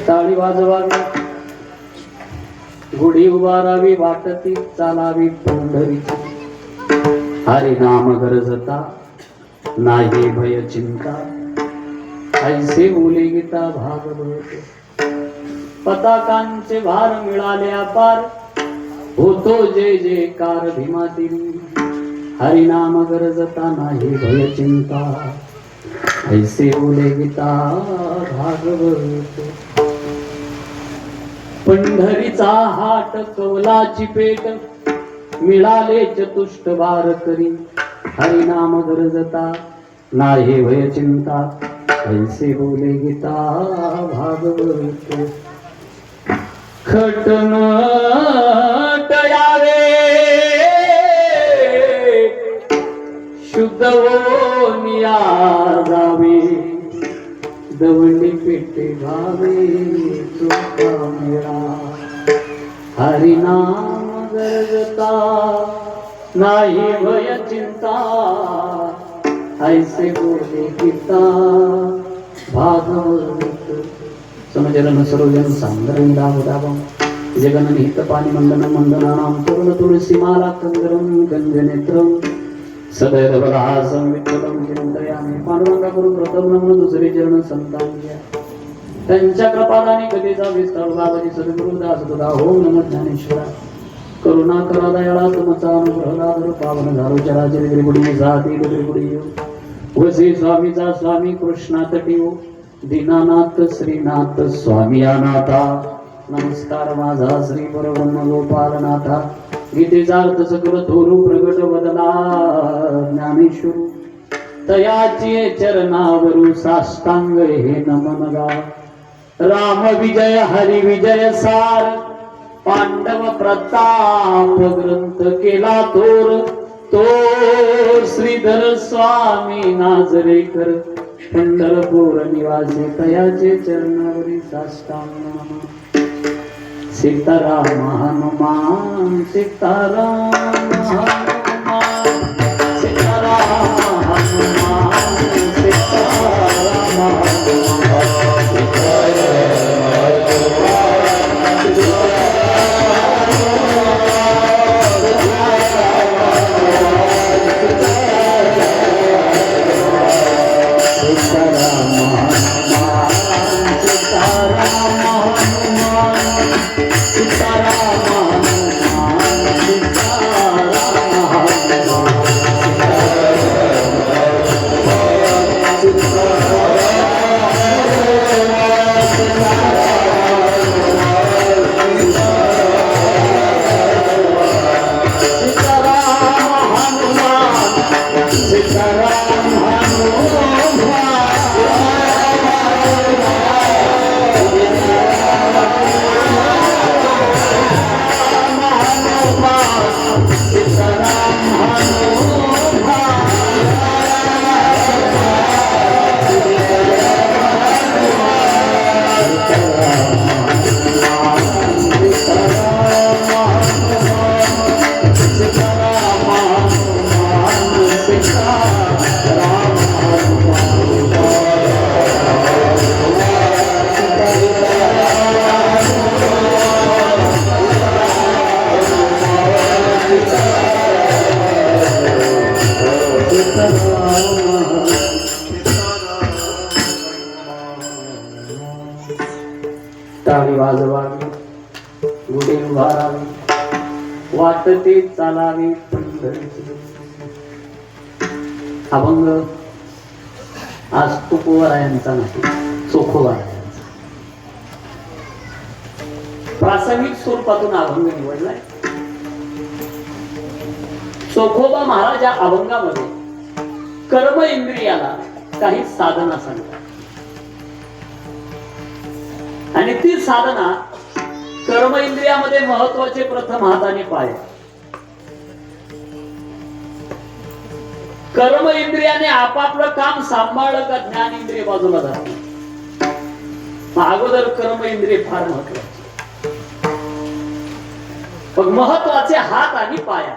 टाळी वाजवावी, गुढी उभारावी, वाटती चालावी पंढरीची. हरी नाम गरजता नाही भय चिंता, ऐसे बोले गीता भागवत. पताकांचे भार मिळाले अपार, होतो जय जयकार भीमातिरी. हरी नाम गरजता नाही भय चिंता, ऐसे बोले गीता भागवत. पंढरीचा हाट कवलाची पेट, मिळाले चतुष्ट बार करी. हरी नाम गरजता नाही भय चिंता, ऐसे बोले गीता भागवत. खटन टयावे शुद्ध निया जावे, दवंडी पेटे भावे चोखा मेळा. हरी नाम गरजता नाही भय चिंता, ऐसे बोले गीता भागवत. समजलन सर्वजन सांदरंदा उदावं, जगननिहित पाणी मंदनं मंदनानां पूर्ण तुळसीमाला कंदरं गंजनेत्रं. सदैव रहासं विठ्ठलं चिंतयामि, पांडुरंगा करून प्रथम नमन दुसरे चरण संतांच्या. त्यांच्या कृपादानी कधीचा विस्तार बाबाजी सद्गुरु दास तुदा. ओम नमः ज्ञानेश्वरा. करुणा करा दयाळा तुमचा अनुग्रह लादर, पावन झालो चराचर त्रिपुडी जाती त्रिपुडी. वसी स्वामीचा स्वामी कृष्णा तटीव, दीनानाथ श्रीनाथ स्वामी अनाथा. नमस्कार माझा श्री परब्रह्म गोपालनाथा. गीतेचा अर्थ सकल थोरू प्रगट बदला ज्ञानेश्वर, तयाची चरणावरू साष्टांग हे नमन गा. राम विजय हरी विजय सार, पांडव प्रताप ग्रंथ केला थोर. तो श्रीधर स्वामी नाजरेकर, पंढरपूर निवासी, तयाचे चरणावरी साष्टांग नमन. सीताराम हनुमान सीताराम हनुमान, सीताराम हनुमान सीताराम टाळी वाजवावी, गुढी उभारावी, वाटते चालावी पंढरीची. अभंग आज तुकोबरायांचा नाही, चोखोबरायांचा. प्रासंगिक स्वरूपातून अभंग निवडलाय. चोखोबा महाराज या अभंगामध्ये कर्म इंद्रियाला काही साधना सांगतात, आणि ती साधना कर्म इंद्रियामध्ये महत्वाचे प्रथम हात आणि पाय. कर्म इंद्रियाने आपापलं काम सांभाळलं का ज्ञान इंद्रिय बाजूला जाते. अगोदर कर्म इंद्रिय फार महत्वाचे, पण महत्वाचे हात आणि पाया.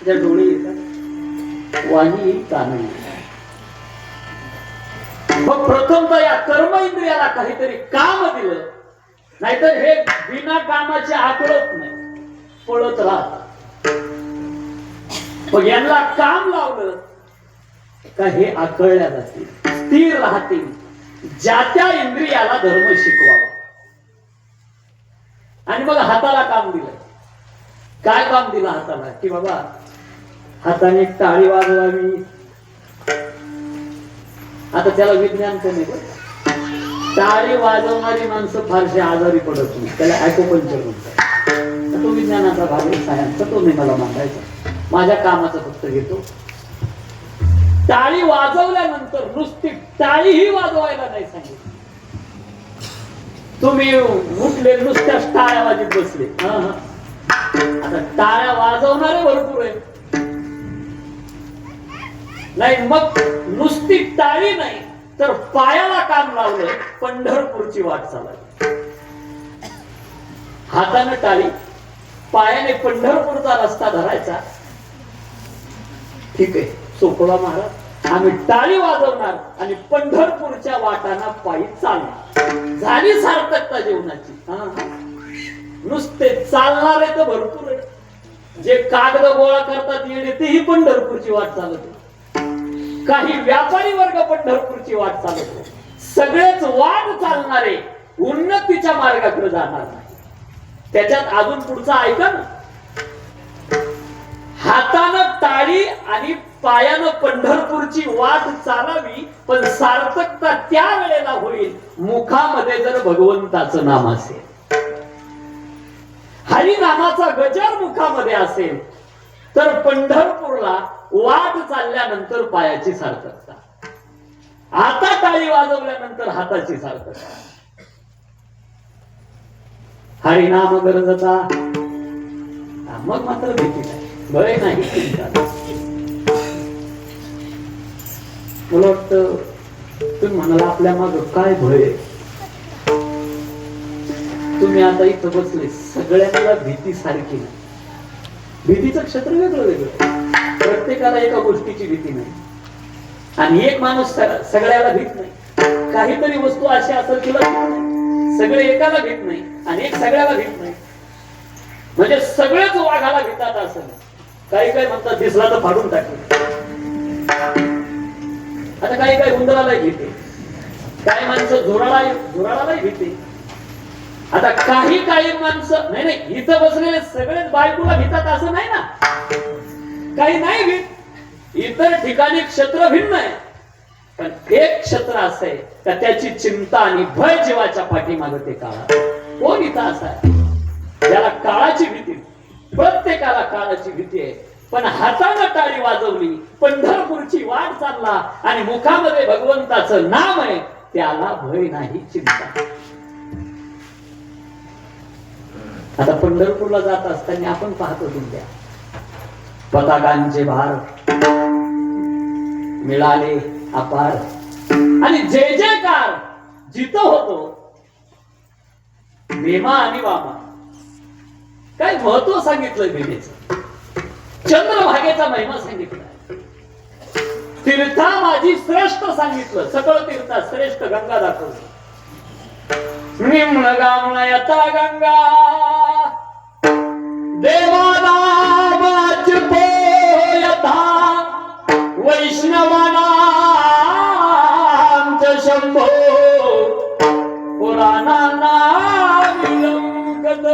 ज्या डोळे येतात, वाणी कान, मग प्रथमतः या कर्म इंद्रियाला काहीतरी काम दिलं, नाहीतर हे बिना कामाचे आकळत नाही, पळत राहत. मग यांना काम लावलं का हे आकळल्या जातील, स्थिर राहतील. ज्या त्या इंद्रियाला धर्म शिकवावा. आणि मग हाताला काम दिलं. काय काम दिलं हाताला? की बाबा हाताने टाळी वाजवावी. आता त्याला विज्ञान कमी बघ. टाळी वाजवणारी माणसं फारशी आजारी पडत नाही, त्याला ॲक्युपंक्चर म्हणतात. तो विज्ञानाचा भाग आहे, सायन्सचा तो नाही मला मांडायचा. माझ्या कामाचा फक्त घेतो. टाळी वाजवल्यानंतर नुसती टाळीही वाजवायला नाही सांगितलं. तुम्ही उठले नुसत्या टाळ्या वाजत बसले. आता टाळ्या वाजवणारे भरपूर आहे. नाही मग नुसती टाळी नाही तर पायाला काम लावलं, पंढरपूरची वाट चालली. हाताने टाळी, पायाने पंढरपूरचा रस्ता धरायचा. ठीक आहे, सोपळा महाराज आम्ही टाळी वाजवणार आणि पंढरपूरच्या वाटाना पायी चालणार. झाली सार्थकता जीवनाची. नुसते चालणारे तर भरपूर आहे. जे कागद गोळा करतात येणे तेही पंढरपूरची वाट चालत. काही व्यापारी वर्ग पंढरपूरची वाट चालत. सगळेच वाट चालणारे उन्नतीच्या मार्गाकडे जाणार नाही. त्याच्यात अजून पुढचा ऐका ना. हातानं टाळी आणि पायानं पंढरपूरची वाट चालावी, पण सार्थकता त्या वेळेला होईल मुखामध्ये जर भगवंताचं नाम असेल, हरिनामाचा गजर मुखामध्ये असेल, तर पंढरपूरला वाट चालल्यानंतर पायाची सार्थकता. आता टाळी वाजवल्यानंतर हाताची सार्थकता. हरिनाम गरजता मग मात्र भीती नाही, भय नाही. मला वाटतं तुम्ही म्हणाला आपल्या माग काय भय. तुम्ही आता इथं बसले, सगळ्यांना भीती सारखी नाही. भीतीचं क्षेत्र वेगळं वेगळं. प्रत्येकाला एका गोष्टीची भीती नाही. आणि एक माणूस सगळ्याला भीत नाही. काहीतरी वस्तू अशी असेल तिला भीत नाही. सगळे एकाला भीत नाही आणि एक सगळ्याला भीत नाही. म्हणजे सगळेच वाघाला भीतात असं नाही. काही काही म्हणतात दिसला तर फाडून टाकले. आता काही काही उंदरालाही भीते, काही माणसं झुराळालाही भीते. आता काही माणसं नाही नाही इथं बसलेले सगळेच बायकोला भीतात असं नाही ना. काही नाही भीत. इतर ठिकाणी क्षेत्र भिन्न आहे, पण एक क्षेत्र असं आहे का त्याची चिंता आणि भय जीवाच्या पाठीमागे ते काळा. कोण इथं असा आहे ज्याला काळाची भीती? प्रत्येकाला काळाची भीती आहे. पण हाताने टाळी वाजवली, पंढरपूरची वाट चालला आणि मुखामध्ये भगवंताचं नाम आहे, त्याला भय नाही, चिंता. आता पंढरपूरला जात असताना आपण पाहतो तुमच्या पताकांचे भार मिळाले अपार आणि जय जयकार जिथं होतो भीमा आणि वामा. काय महत्व सांगितलंय भीमेचं. चंद्रभागेचा महिमा सांगितला. तीर्था माझी श्रेष्ठ सांगितलं. सकळ तीर्था श्रेष्ठ गंगा दाखवली. निम्न गामना यथा गंगा देवाला वाजपो यथा वैष्णवानांच शंभो पुराणांना विलंकत.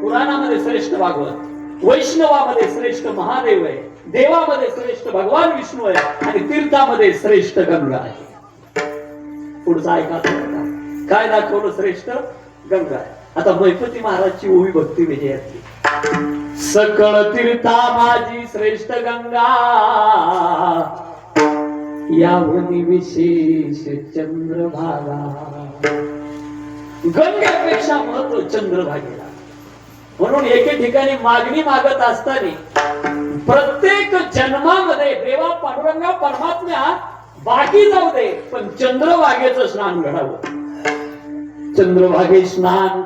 पुराणामध्ये श्रेष्ठ भागवत, वैष्णवामध्ये श्रेष्ठ महादेव आहे, देवामध्ये श्रेष्ठ भगवान विष्णू आहे आणि तीर्थामध्ये श्रेष्ठ गंगा आहे. पुढचा ऐका काय दाखवलं? श्रेष्ठ गंगा आहे. आता गणपती महाराजची ओवी भक्ती विजयातली. सकळ तीर्था माझी श्रेष्ठ गंगा यावनी विशेष चंद्रभागा. गंगेपेक्षा महत्व चंद्रभागेला. म्हणून एके ठिकाणी मागणी मागत असताना प्रत्येक जन्मामध्ये देवा पांडुरंगा परमात्म्या बाकी जाऊ दे पण चंद्रभागेचं स्नान घडावं. चंद्रभागे स्नान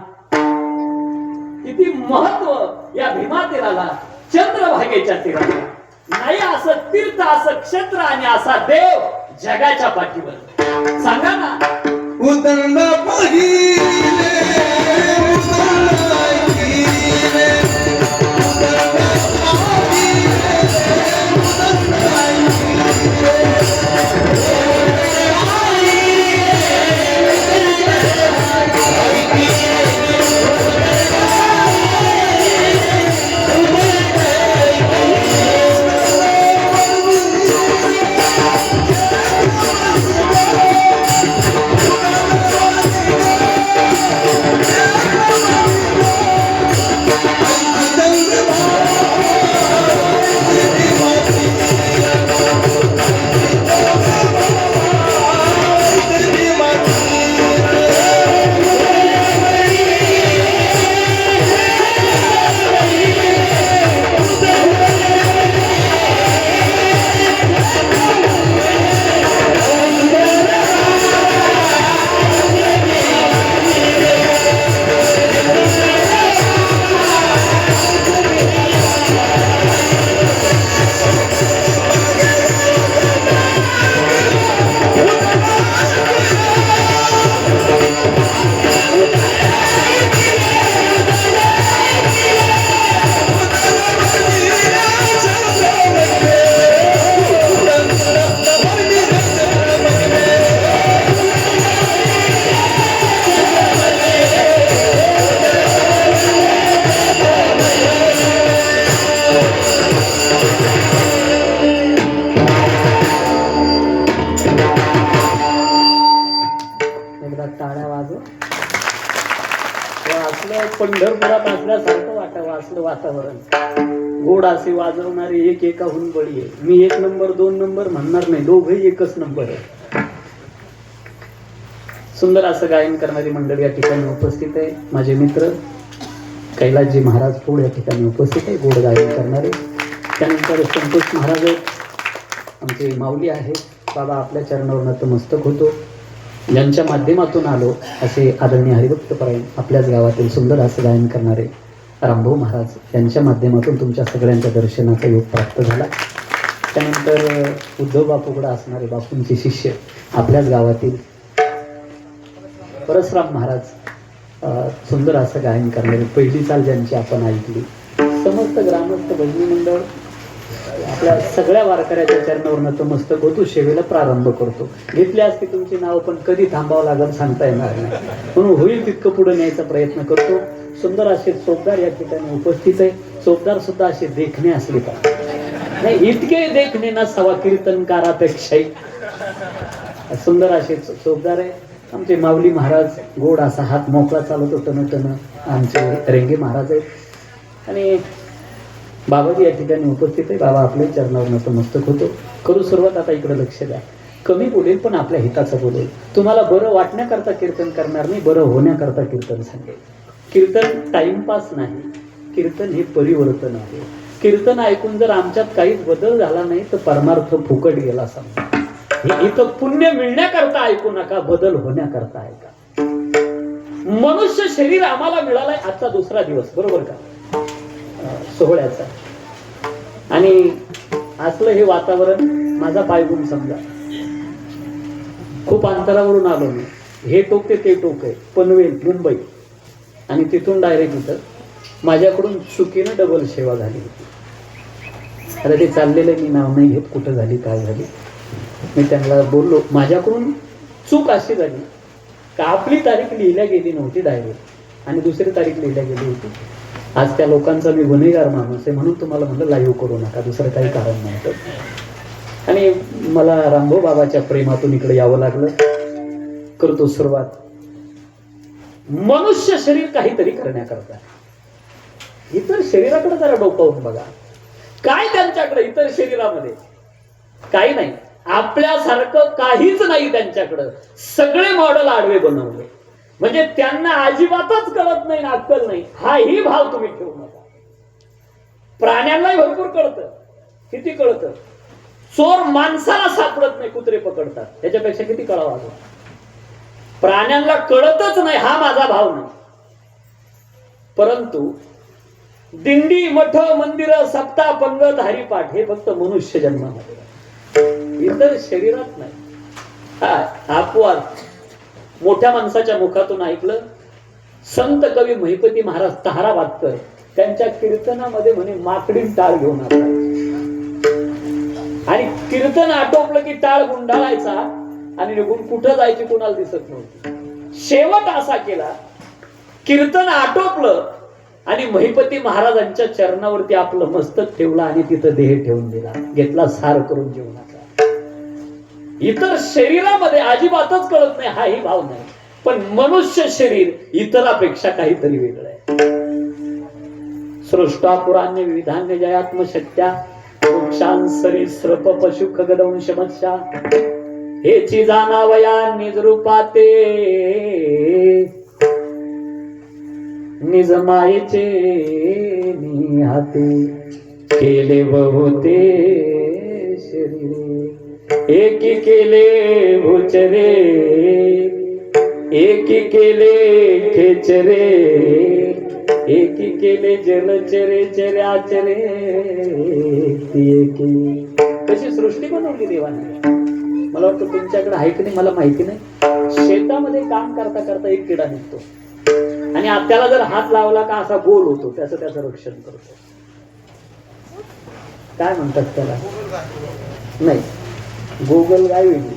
किती महत्व या भीमा तीराला, चंद्रभागेच्या तीराला. नाही असं तीर्थ, असं क्षेत्र आणि असा देव जगाच्या पाठीवर. सांगा ना. उदंड पाहिले पंढरपुरात असल्यासारखं वाटलं वातावरण. गोड असे वाजवणारे एक एकाहून बळी आहे. मी 1 नंबर 2 नंबर म्हणणार नाही, दोघंही एकच नंबर आहे. सुंदर असं गायन करणारी मंडळी या ठिकाणी उपस्थित आहे. माझे मित्र कैलासजी महाराज फूड या ठिकाणी उपस्थित आहे, गोड गायन करणारे. त्यानंतर संतोष महाराज आमचे माऊली आहेत. बाबा आपल्या चरणावर नतमस्तक होतो. ज्यांच्या माध्यमातून आलो असे आदरणीय हरिभक्तपरायण आपल्याच गावातील सुंदर असं गायन करणारे रामभाऊ महाराज यांच्या माध्यमातून तुमच्या सगळ्यांच्या दर्शनाचा योग प्राप्त झाला. त्यानंतर उद्धव बापूकडे असणारे बापूंचे शिष्य आपल्याच गावातील परसराम महाराज सुंदर असं गायन करणारे. पहिली चाल ज्यांची आपण ऐकली. समस्त ग्रामस्थ भजनी मंडळ आपल्या सगळ्या वारकऱ्याच्या चरणावर नतमस्तक होतो. सेवेला प्रारंभ करतो. घेतली असते तुमची नाव, पण कधी थांबावं लागेल सांगता येणार नाही, म्हणून होईल तितकं पुढे न्यायचा प्रयत्न करतो. सुंदर असे चोपदार या ठिकाणी उपस्थित आहे. चोपदार सुद्धा असे देखणे असले पाहिजे. नाही इतके देखणे ना सवा कीर्तनकारापेक्षाही सुंदर असे चोपदार आहे. आमचे माऊली महाराज गोड असा हात मोकळा चालवतो टन आमचे रेंगे महाराज आहेत. आणि बाबाजी या ठिकाणी उपस्थित आहे. बाबा आपल्या चरणावर नतमस्तक होतो. करू सुरुवात. आता इकडे लक्ष द्या. कमी बोलेल पण आपल्या हिताचं बोलेल. तुम्हाला बरं वाटण्याकरता कीर्तन करणार नाही, बरं होण्याकरता कीर्तन सांगेल. कीर्तन टाइमपास नाही, कीर्तन हे परिवर्तन आहे. कीर्तन ऐकून जर आमच्यात काहीच बदल झाला नाही तर परमार्थ फुकट गेला समजा. हे इथं पुण्य मिळण्याकरता ऐकू नका, बदल होण्याकरता ऐका. मनुष्य शरीर आम्हाला मिळालाय आजचा 2रा दिवस, बरोबर का, सोहळ्याचा. आणि असलं हे वातावरण. माझा पायगुण समजा. खूप अंतरावरून आलो मी. हे टोक ते टोक आहे, पनवेल मुंबई. आणि तिथून डायरेक्ट इथं माझ्याकडून चुकीनं डबल सेवा झाली होती. आता ते चाललेलं मी नाव नाही घेत, कुठं झाली काय झाली. मी त्यांना बोललो माझ्याकडून चूक अशी झाली का आपली तारीख लिहिल्या गेली नव्हती डायरेक्ट, आणि दुसरी तारीख लिहिल्या गेली होती. आज त्या लोकांचा मी गुन्हेगार माणूस आहे, म्हणून तुम्हाला म्हणलं लाईव्ह करू नका, दुसरं काही कारण नव्हतं. आणि मला रामभाऊ बाबाच्या प्रेमातून इकडे यावं लागलं. करतो सुरुवात. मनुष्य शरीर काहीतरी करण्याकरता. इतर शरीराकडे जरा डोकावून बघा. काय त्यांच्याकडे इतर शरीरामध्ये काही नाही. आपल्यासारखं काहीच नाही त्यांच्याकडं. सगळे मॉडेल आडवे बनवले. म्हणजे त्यांना अजिबातच कळत नाही, अक्कल नाही. हाही भाव तुम्ही ठेवू नका. प्राण्यांनाही भरपूर कळतं. किती कळतं. चोर माणसाला सापडत नाही, कुत्रे पकडतात. त्याच्यापेक्षा किती कळावं. प्राण्यांना कळतच नाही, हा माझा भाव नाही. परंतु दिंडी, मठ, मंदिर, सप्ताह, पंगत, हरिपाठ हे फक्त मनुष्य जन्मामध्ये, इतर शरीरात नाही. आपल्या अपवाद मोठ्या माणसाच्या मुखातून ऐकलं. संत कवी महिपती महाराज ताहराबादकर त्यांच्या कीर्तनामध्ये म्हणे माकडीन टाळ घेऊन आला आणि कीर्तन आटोपलं की टाळ गुंडाळायचा आणि निघून कुठं जायची कुणाला दिसत नव्हती. शेवट असा केला, कीर्तन आटोपलं आणि महिपती महाराजांच्या चरणावरती आपलं मस्तक ठेवलं आणि तिथं देह ठेवून दिला, घेतला सार करून जेवणाचा. इतर शरीरामध्ये अजिबातच कळत नाही हाही भाव नाही, पण मनुष्य शरीर इतरापेक्षा काहीतरी वेगळं आहे. सृष्टा पुराण्य विधान्य जयात्मशक्त्या वृक्षांसरी स्रप पशु खगदंश मत्स्या हेची जाणावया निज रूपाते निज मायेचे निहाते केले बहुते शरीरे एकी केले भूचरे एकी केले खेचरे एकी केले जलचरे चर्याचरे कशी सृष्टी बनवली देवाने. मला वाटतं तुमच्याकडे आहे की नाही मला माहिती नाही. शेतामध्ये काम करता करता एक किडा निघतो आणि त्याला जर हात लावला का असा गोल होतो, त्याचं रक्षण करतो. काय म्हणतात त्याला? नाही, गोगल गाय वेगळी,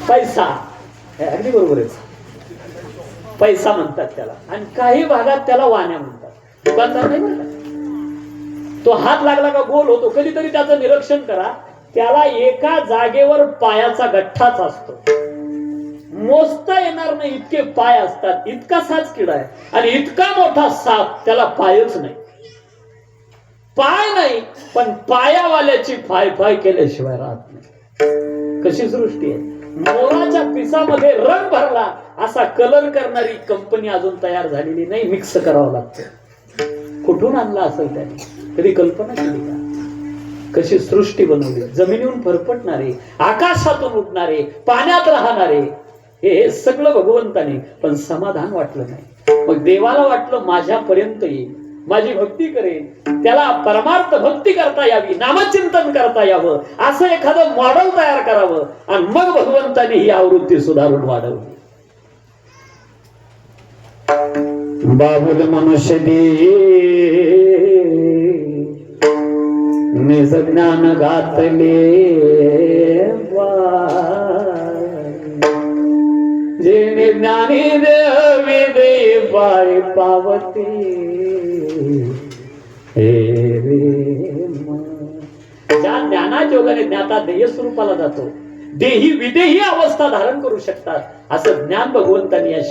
पैसा. अगदी बरोबर आहे, पैसा म्हणतात त्याला. आणि काही भागात त्याला वाण्या म्हणतात. दुकानदार नाही म्हणतात. तो हात लागला का गोल होतो. कधीतरी त्याचं निरीक्षण करा, त्याला एका जागेवर पायाचा गठ्ठाच असतो, मोजता येणार नाही इतके पाय असतात. इतका साच किडा आहे आणि इतका मोठा साप, त्याला पायच नाही. पाय नाही पण पायावाल्याची फाय फाय केल्याशिवाय राहत नाही. कशी सृष्टी आहे. मोराच्या पिसामध्ये रंग भरला असा कलर करणारी कंपनी अजून तयार झालेली नाही, मिक्स करावं लागतं. कुठून आणला असेल त्याने? कधी कल्पना केली का? कशी सृष्टी बनवली. जमिनीहून फरफटणारे, आकाशातून उठणारे, पाण्यात राहणारे, हे सगळं भगवंताने. पण समाधान वाटलं नाही. मग देवाला वाटलं माझ्यापर्यंत येईल, माझी भक्ती करेल, त्याला परमार्थ भक्ती करता यावी, नामचिंतन करता यावं, असं एखादं मॉडेल तयार करावं. आणि मग भगवंताने ही आवृत्ती सुधारून वाढवली. बाबुल मनुष्य निज ज्ञान घातले जे ज्ञानी देवी दे पाय पावती हे रे. ज्या ज्ञानाच्या योगाने ज्ञाता देह स्वरूपाला जातो, देही विदेही अवस्था धारण करू शकतात, असं ज्ञान भगवंतांनी या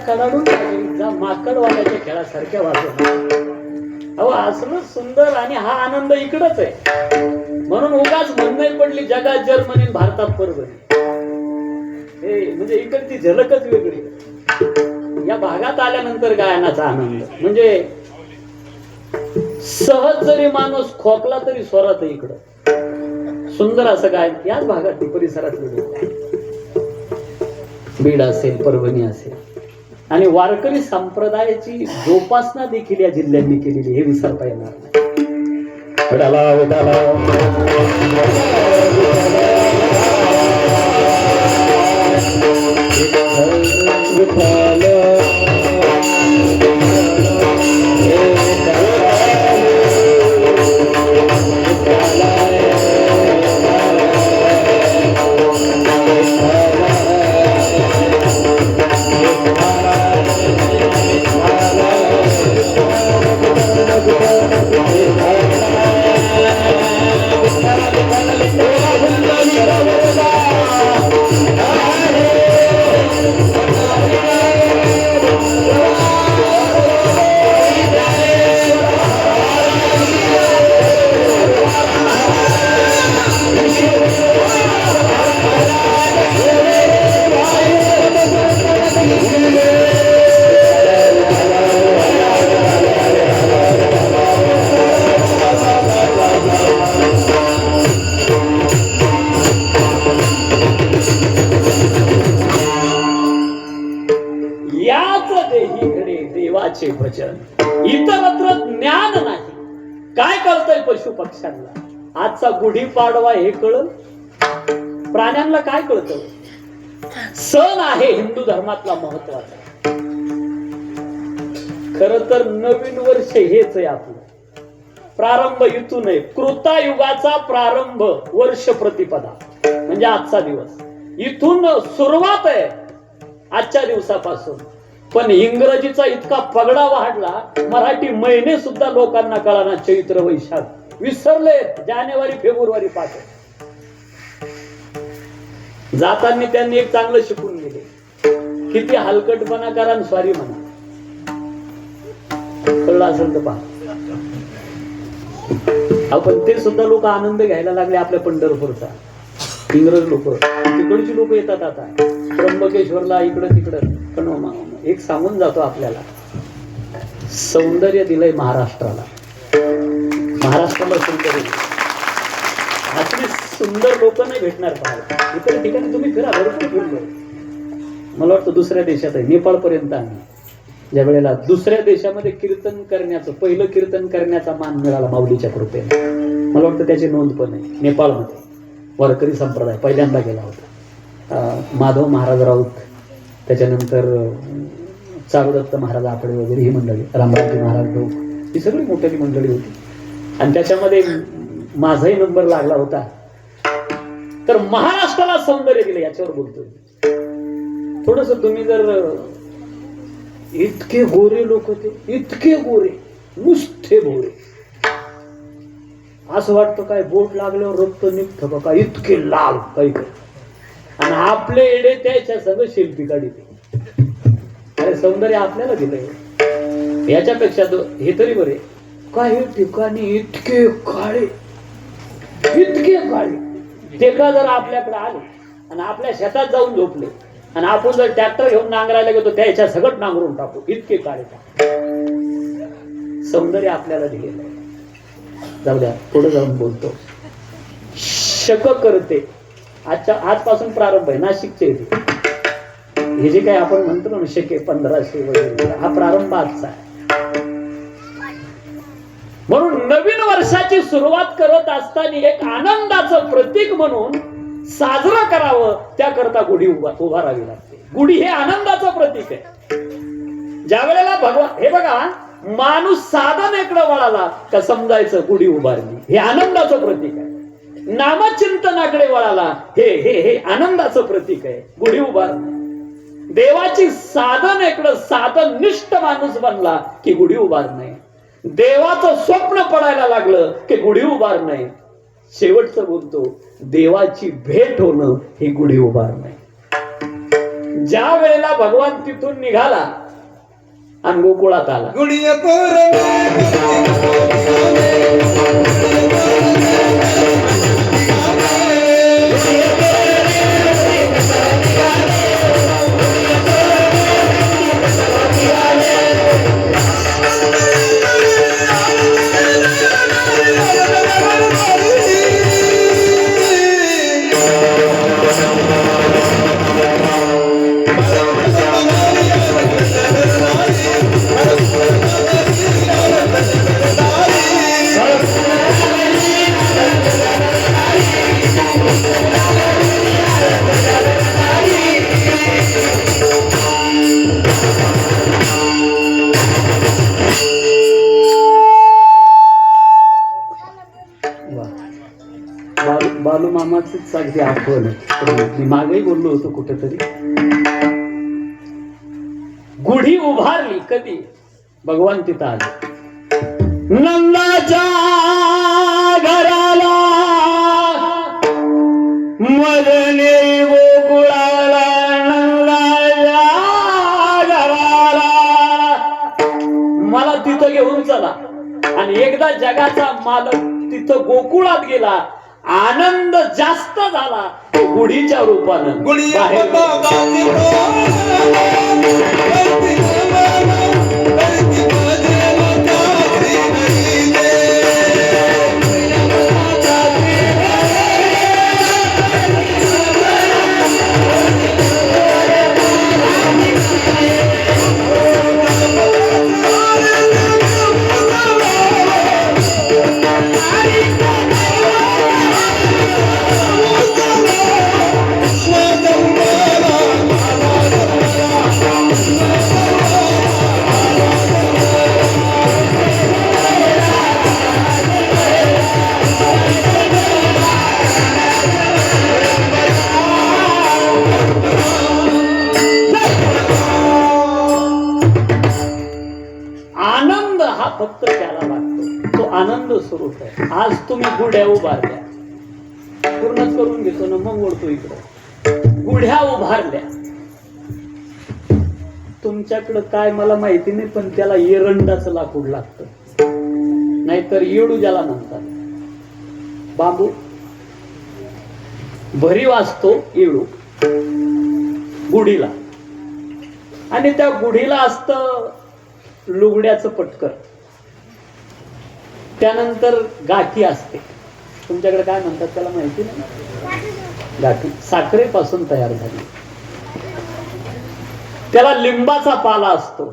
कडाडून जा माकडवाल्याच्या खेळासारख्या वाजवणार. अहो असलं सुंदर आणि हा आनंद इकडच आहे. म्हणून उगाच म्हणणं पडली जगात जर्मनी भारतात परभणी. हे म्हणजे इकडची झलकच वेगळी. या भागात आल्यानंतर गायनाचा आनंद म्हणजे सहज जरी माणूस खोकला तरी स्वरात इकडं सुंदर असं गायन याच भागात परिसरात बीड असेल परभणी असेल. आणि वारकरी संप्रदायाची जोपासना देखील या जिल्ह्यांनी केलेली हे विसरता येणार नाही. विठाला विठाला देवाचे भजन इतरत्र ज्ञान नाही. काय कळतंय पशु पक्ष्यांना? आजचा गुढीपाडवा हे कळलं? प्राण्यांना काय कळतं? सण आहे हिंदू धर्मातला महत्वाचा. खर तर नवीन वर्ष हेच आहे आपलं. प्रारंभ इथून आहे. कृतायुगाचा प्रारंभ वर्ष प्रतिपदा म्हणजे आजचा दिवस. इथून सुरुवात आहे आजच्या दिवसापासून. पण इंग्रजीचा इतका पगडा वाढला मराठी महिने सुद्धा लोकांना कळाना. चैत्र वैशाख विसरले. जानेवारी फेब्रुवारी पाहतो. जाताना त्यांनी एक चांगलं शिकून गेले. किती हलकटपणा करा आणि स्वारी म्हणा. कळलं असेल तर पहा. आपण ते सुद्धा लोक आनंद घ्यायला लागले आपल्या पंढरपूरचा. इंग्रज लोक तिकडची लोक येतात आता त्र्यंबकेश्वरला इकडं तिकडं. पण एक सांगून जातो आपल्याला, सौंदर्य दिलंय महाराष्ट्राला. महाराष्ट्राला सौंदर्य असली सुंदर लोक नाही भेटणार पाहायला. इतर ठिकाणी तुम्ही फिरा, भरपूर फिरलो. मला वाटतं दुसऱ्या देशात आहे, नेपाळ पर्यंत आम्ही ज्या वेळेला दुसऱ्या देशामध्ये कीर्तन करण्याचं पहिलं कीर्तन करण्याचा मान मिळाला माऊलीच्या कृपेने. मला वाटतं त्याची नोंद पण आहे. नेपाळमध्ये वारकरी संप्रदाय पहिल्यांदा गेला होता. माधव महाराज राऊत, त्याच्यानंतर चारुदत्त महाराज आपडे वगैरे ही मंडळी, रामराजी महाराज भाऊ, ही सगळी मोठी मंडळी होती. आणि त्याच्यामध्ये माझाही नंबर लागला होता. तर महाराष्ट्राला सौंदर्य दिलं याच्यावर बोलतोय. थोडस तुम्ही जर इतके गोरे लोक होते, इतके गोरे, नुसते गोरे, असं वाटतं काय बोट लागल्यावर रक्त निघतं का काय, इतके लाल काही काही. आणि आपले एडे त्याच्या सगळं शिल्पी काढिते. अरे सौंदर्य आपल्याला दिलंय. याच्यापेक्षा हे तरी बरे. काही ठिकाणी इतके काळे, इतके काळे. ते का जर आपल्याकडे आले आणि आपल्या शेतात जाऊन झोपले आणि आपण जर ट्रॅक्टर घेऊन नांगरायला गेलो त्याच्या सगळं नांगरून टाकू, इतके काळे. सौंदर्य आपल्याला दिलेलं आहे. जाऊ द्या, पुढे जाऊन बोलतो. शक करते आजपासून प्रारंभ आहे. नाशिकचे हे जे काही आपण म्हणतो ना शके 1500 वगैरे, हा प्रारंभ आजचा आहे. म्हणून नवीन वर्षाची सुरुवात करत असताना एक आनंदाचं प्रतीक म्हणून साजरं करावं त्याकरता गुढी उभारावी लागते. गुढी हे आनंदाचं प्रतीक आहे. ज्या वेळेला भगवान हे बघा, माणूस साधन इकडं वळाला का समजायचं गुढी उभारली, हे आनंदाचं प्रतीक आहे. नामचिंतनाकडे वळाला, हे हे हे आनंदाचं प्रतीक आहे, गुढी उभारणे. देवाची साधन इकडं साधन निष्ठ माणूस बनला की गुढी उभारणे. देवाचं स्वप्न पडायला लागलं की गुढी उभारणे. शेवटचं बोलतो, देवाची भेट होणं ही गुढी उभारणे. ज्या वेळेला भगवान तिथून निघाला आणि गोकुळात आला. गुडिया तोरण बालू मामाच अगदी आठवण मी मागही बोललो होतो कुठेतरी. गुढी उभारली कधी भगवान तिथं आले. नंदाच्या घराला मदने गोकुळाला नंदाच्या घराला मला तिथं घेऊन चला. आणि एकदा जगाचा मालक तिथं गोकुळात गेला. आनंद जास्त झाला गुढीच्या रूपानं. गुडिया फक्त त्याला लागतो. तो आनंद स्वरूप आहे. आज तुम्ही गुढ्या उभारल्या, पूर्णच करून घेतो ना मग ओळखतो इकडं. गुढ्या उभारल्या तुमच्याकडं काय मला माहिती नाही, पण त्याला एरंडाचं लाकूड लागतं, नाहीतर येडू ज्याला म्हणतात. बांबू भरी वाजतो येडू गुढीला, आणि त्या गुढीला असतं लुगड्याचं पटकर. त्यानंतर गाठी असते. तुमच्याकडे काय म्हणतात त्याला माहिती नाही. गाठी साखरेपासून तयार झाली. त्याला लिंबाचा पाला असतो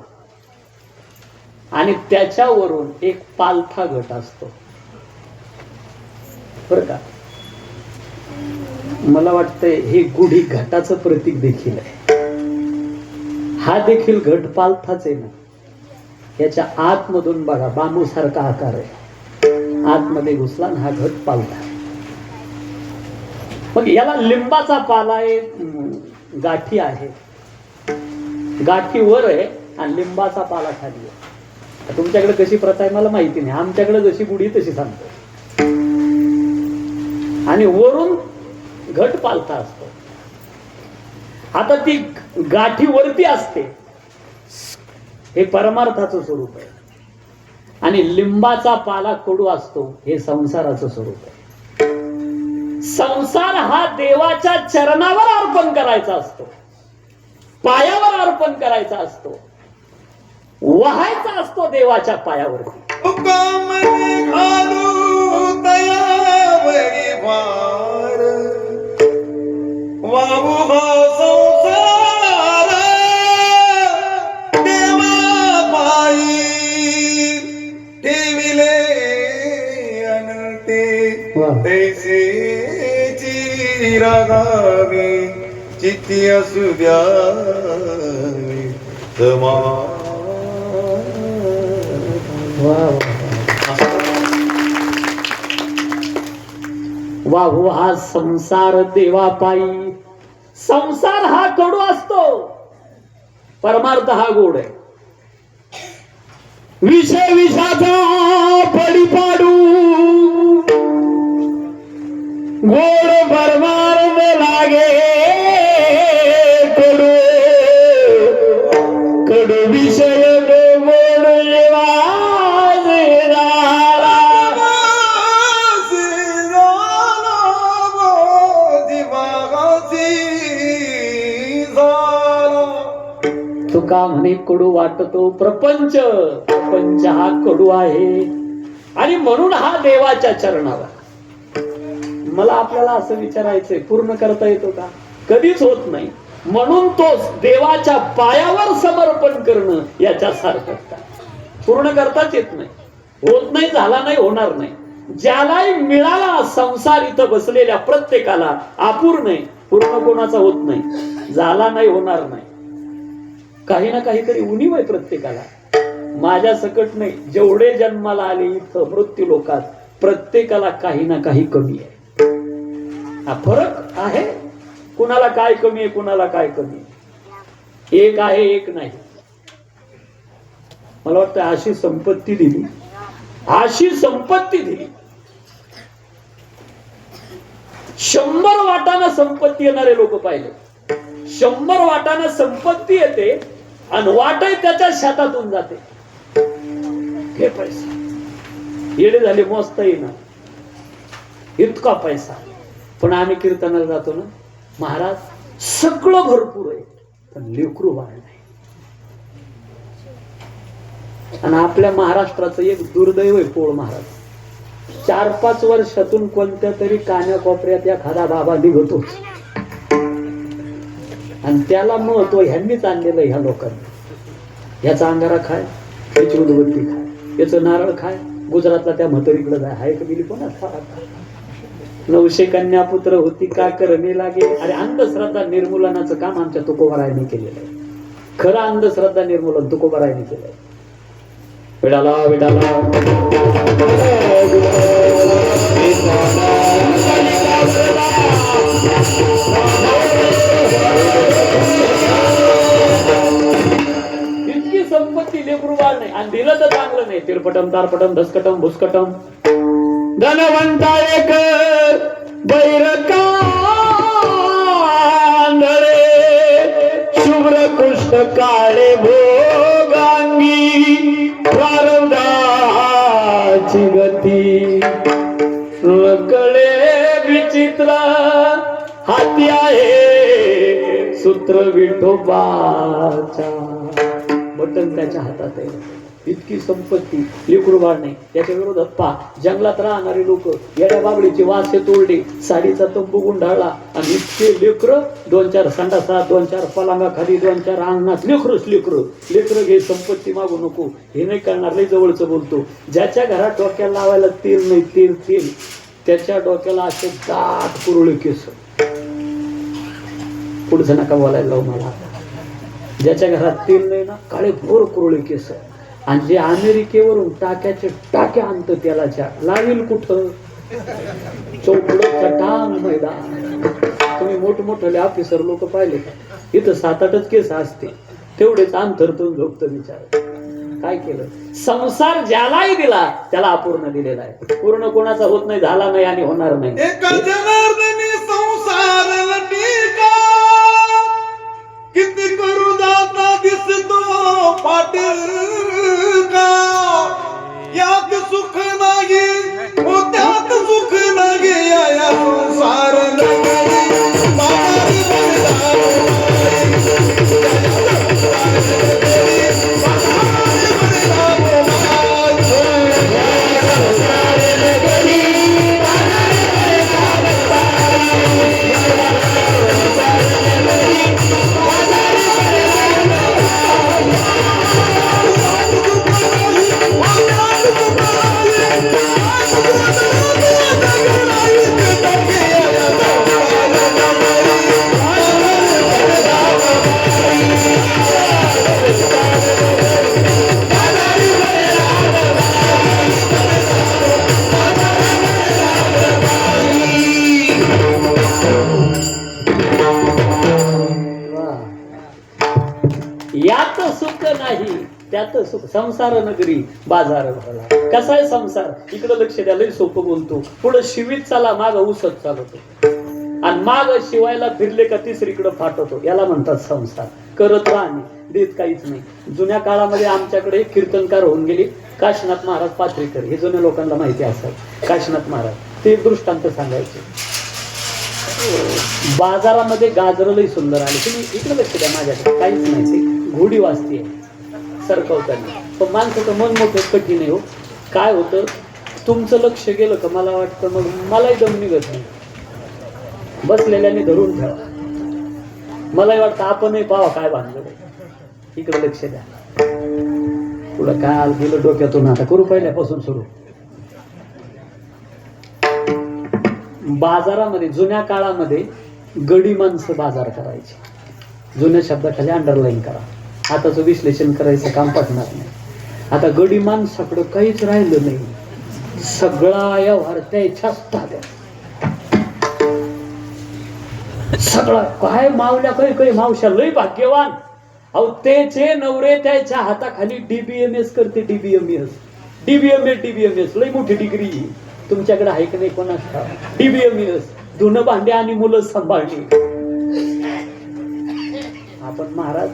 आणि त्याच्यावरून एक पालथा घट असतो बर का. मला वाटतंय हे गुढी घटाचं प्रतीक देखील आहे. हा देखील घट पालथाच आहे ना. याच्या आतमधून बघा बांबू सारखा आकार आहे. आतमध्ये घुसला आणि हा घट पालथा. मग याला लिंबाचा पाला आहे, गाठी आहे, गाठी वर आहे आणि लिंबाचा पाला खाली आहे. तुमच्याकडे कशी प्रथा आहे मला माहिती नाही. आमच्याकडे जशी गुढी तशी सांगतो. आणि वरून घट पालथा असतो. आता ती गाठी वरती असते, हे परमार्थाचं स्वरूप आहे. आणि लिंबाचा पाला कडू असतो, हे संसाराचं स्वरूप आहे. संसार हा देवाच्या चरणावर अर्पण करायचा असतो, पायावर अर्पण करायचा असतो, वाहायचा असतो देवाच्या पायावरती. चित्ती असू द्यावी तमा. वाहू हा संसार देवा पायी. संसार हा कडू असतो, परमार्थ हा गोड आहे. विषय विषाचा पडी पाडू, गोड परमार्थ लागे कडू, कडू विषय तुका म्हणे कडू वाटतो प्रपंच, प्रपंच हा कडू आहे आणि म्हणून हा देवाच्या चरणावर. मला आपल्याला असं विचारायचंय, पूर्ण करता येतो का? कधीच होत नाही. म्हणून तोच देवाच्या पायावर समर्पण करणं याच्यासारखं पूर्ण करताच येत नाही, होत नाही, झाला नाही, होणार नाही. ज्यालाही मिळाला संसार इथं बसलेल्या प्रत्येकाला अपूर्ण आहे, पूर्ण कोणाचा होत नाही, झाला नाही, होणार नाही. काही ना काहीतरी उणीव आहे प्रत्येकाला. माझ्या सकट नाही, जेवढे जन्माला आले इथं मृत्यू लोकात प्रत्येकाला काही ना काही कमी आहे. हा फरक आहे, कुणाला काय कमी आहे, कुणाला काय कमी आहे. एक आहे, एक नाही. मला वाटतं अशी संपत्ती दिली, अशी संपत्ती दिली, 100 वाटानं संपत्ती येणारे लोक पाहिले. 100 वाटानं संपत्ती येते आणि वाटही त्याच्या शेतातून जाते. हे पैसा येडे झाले, मस्त येणार इतका पैसा. पण आम्ही कीर्तनाला जातो ना, महाराज सगळं भरपूर आहे पण लेकरू बाळ नाही. आणि आपल्या महाराष्ट्राचं एक दुर्दैव आहे पोळ महाराज. 4-5 वर्षातून कोणत्या तरी कान्याकोपऱ्यात एखादा बाबा निघतो आणि त्याला महत्व ह्यांनीच आणलेलं ह्या लोकांनी. ह्याचा अंगारा खाय, याची उदबत्ती खाय, याचं नारळ खाय, गुजरातला त्या म्हातारीकडे जाय. हाय कधी कोणाच 900 कन्या पुत्र होती का करणे लागे. अरे अंधश्रद्धा निर्मूलनाचं काम आमच्या तुकोबारायांनी केलेलं आहे. खरं अंधश्रद्धा निर्मूलन तुकोबारायांनी केलंय. विडाला विडाला इतकी संपत्ती लेकरू बाळ नाही आणि दिलं तर चांगलं नाही. तिरपटम तारपटम धसकटम भुसकटम. धनवंता एक बैरका शुभ्र कृष्ण काळे भोगांगी प्रारब्धाची गती कळे विचित्र हाती आहे सूत्र विठोबाच्या. बटन त्याच्या हातात आहे. इतकी संपत्ती लेकरू बाळ नाही. त्याच्या विरोधात पा जंगलात राहणारे लोक येड्या बाबडीचे वासे तोडले, साडीचा तंबू गुंडाळला आणि इतके लेकर, 2-4 संडासात, 2-4 पलांगाखाली, 2-4 अंगणात लेकरच लेकरं. लेकरं घे, संपत्ती मागू नको, हे नाही करणार. लय जवळचं बोलतो. ज्याच्या घरात डोक्याला लावायला तेल नाही, तेल त्याच्या डोक्याला असे दाट कुरुळे केस. पुढचं नका बोलायला लावू मला. ज्याच्या घरात तेल नाही ना, काळे भोर कुरुळे केस. आणि जे अमेरिकेवरून टाक्याचे टाक्या आणतं तेलाच्या, लावेल कुठं? चौकड चटान मैदान. तुम्ही मोठमोठे ऑफिसर लोक पाहिले का? इथं 7-8 केस असते, तेवढेच अंतरतून झोपतं विचार. काय केलं? संसार ज्यालाही दिला त्याला अपूर्ण दिलेला आहे. पूर्ण कोणाचा होत नाही, झाला नाही आणि होणार नाही. किती करू दाता दिसतो पाटील का, यात सुख नाही हो त्यात सुख नाही, या संसार यात सुख नाही त्यात सुख. संसार नगरी बाजार भरला. कसा आहे संसार? इकडं लक्ष द्या, लय सोपं बोलतो. पुढे शिवीत चाला, माग उसत चालवतो आणि माग शिवायला फिरले का तिसरीकडे फाटवतो. याला म्हणतात संसार. करत राहणे. देत काहीच नाही. जुन्या काळामध्ये आमच्याकडे एक कीर्तनकार होऊन गेले काशीनाथ महाराज पाथरीकर, हे जुन्या लोकांना माहिती असेल. काशीनाथ महाराज ते एक दृष्टांत सांगायचे. बाजारामध्ये गाजर लई सुंदर आले, तुम्ही इकडे लक्ष द्या, माझ्याकडे काहीच नाही, ते घोडी वाजते सरकवताना. पण माणसाचं मन मोठं कठीण आहे हो. काय होतं, तुमचं लक्ष गेलं का मला वाटतं मग मलाही दम निघत नाही. बसलेल्याने धरून ठेवा. मलाही वाटतं आपणही पाहा काय बांधलं. इकडे लक्ष द्या. तुला काय गेलं डोक्यातून, आता करू पहिल्यापासून सुरू. बाजारामध्ये जुन्या काळामध्ये गडी माणसं बाजार करायचे. जुन्या शब्दाखाली अंडरलाईन करा, आताचं विश्लेषण करायचं काम पडणार नाही. आता गडी माणसाकडं काहीच राहिलं नाही, सगळा व्यवहार त्याच्याच ताब्यात. सगळं काय मावल्या काही मावशा लई भाग्यवान. अहो त्याचे नवरे त्याच्या हाताखाली DBMS करते. डीबीएमएस लई मोठी डिग्री तुमच्याकडे आहे की नाही कोणाचा. DBMS धुणं भांडे आणि मुलं सांभाळणे. आपण महाराज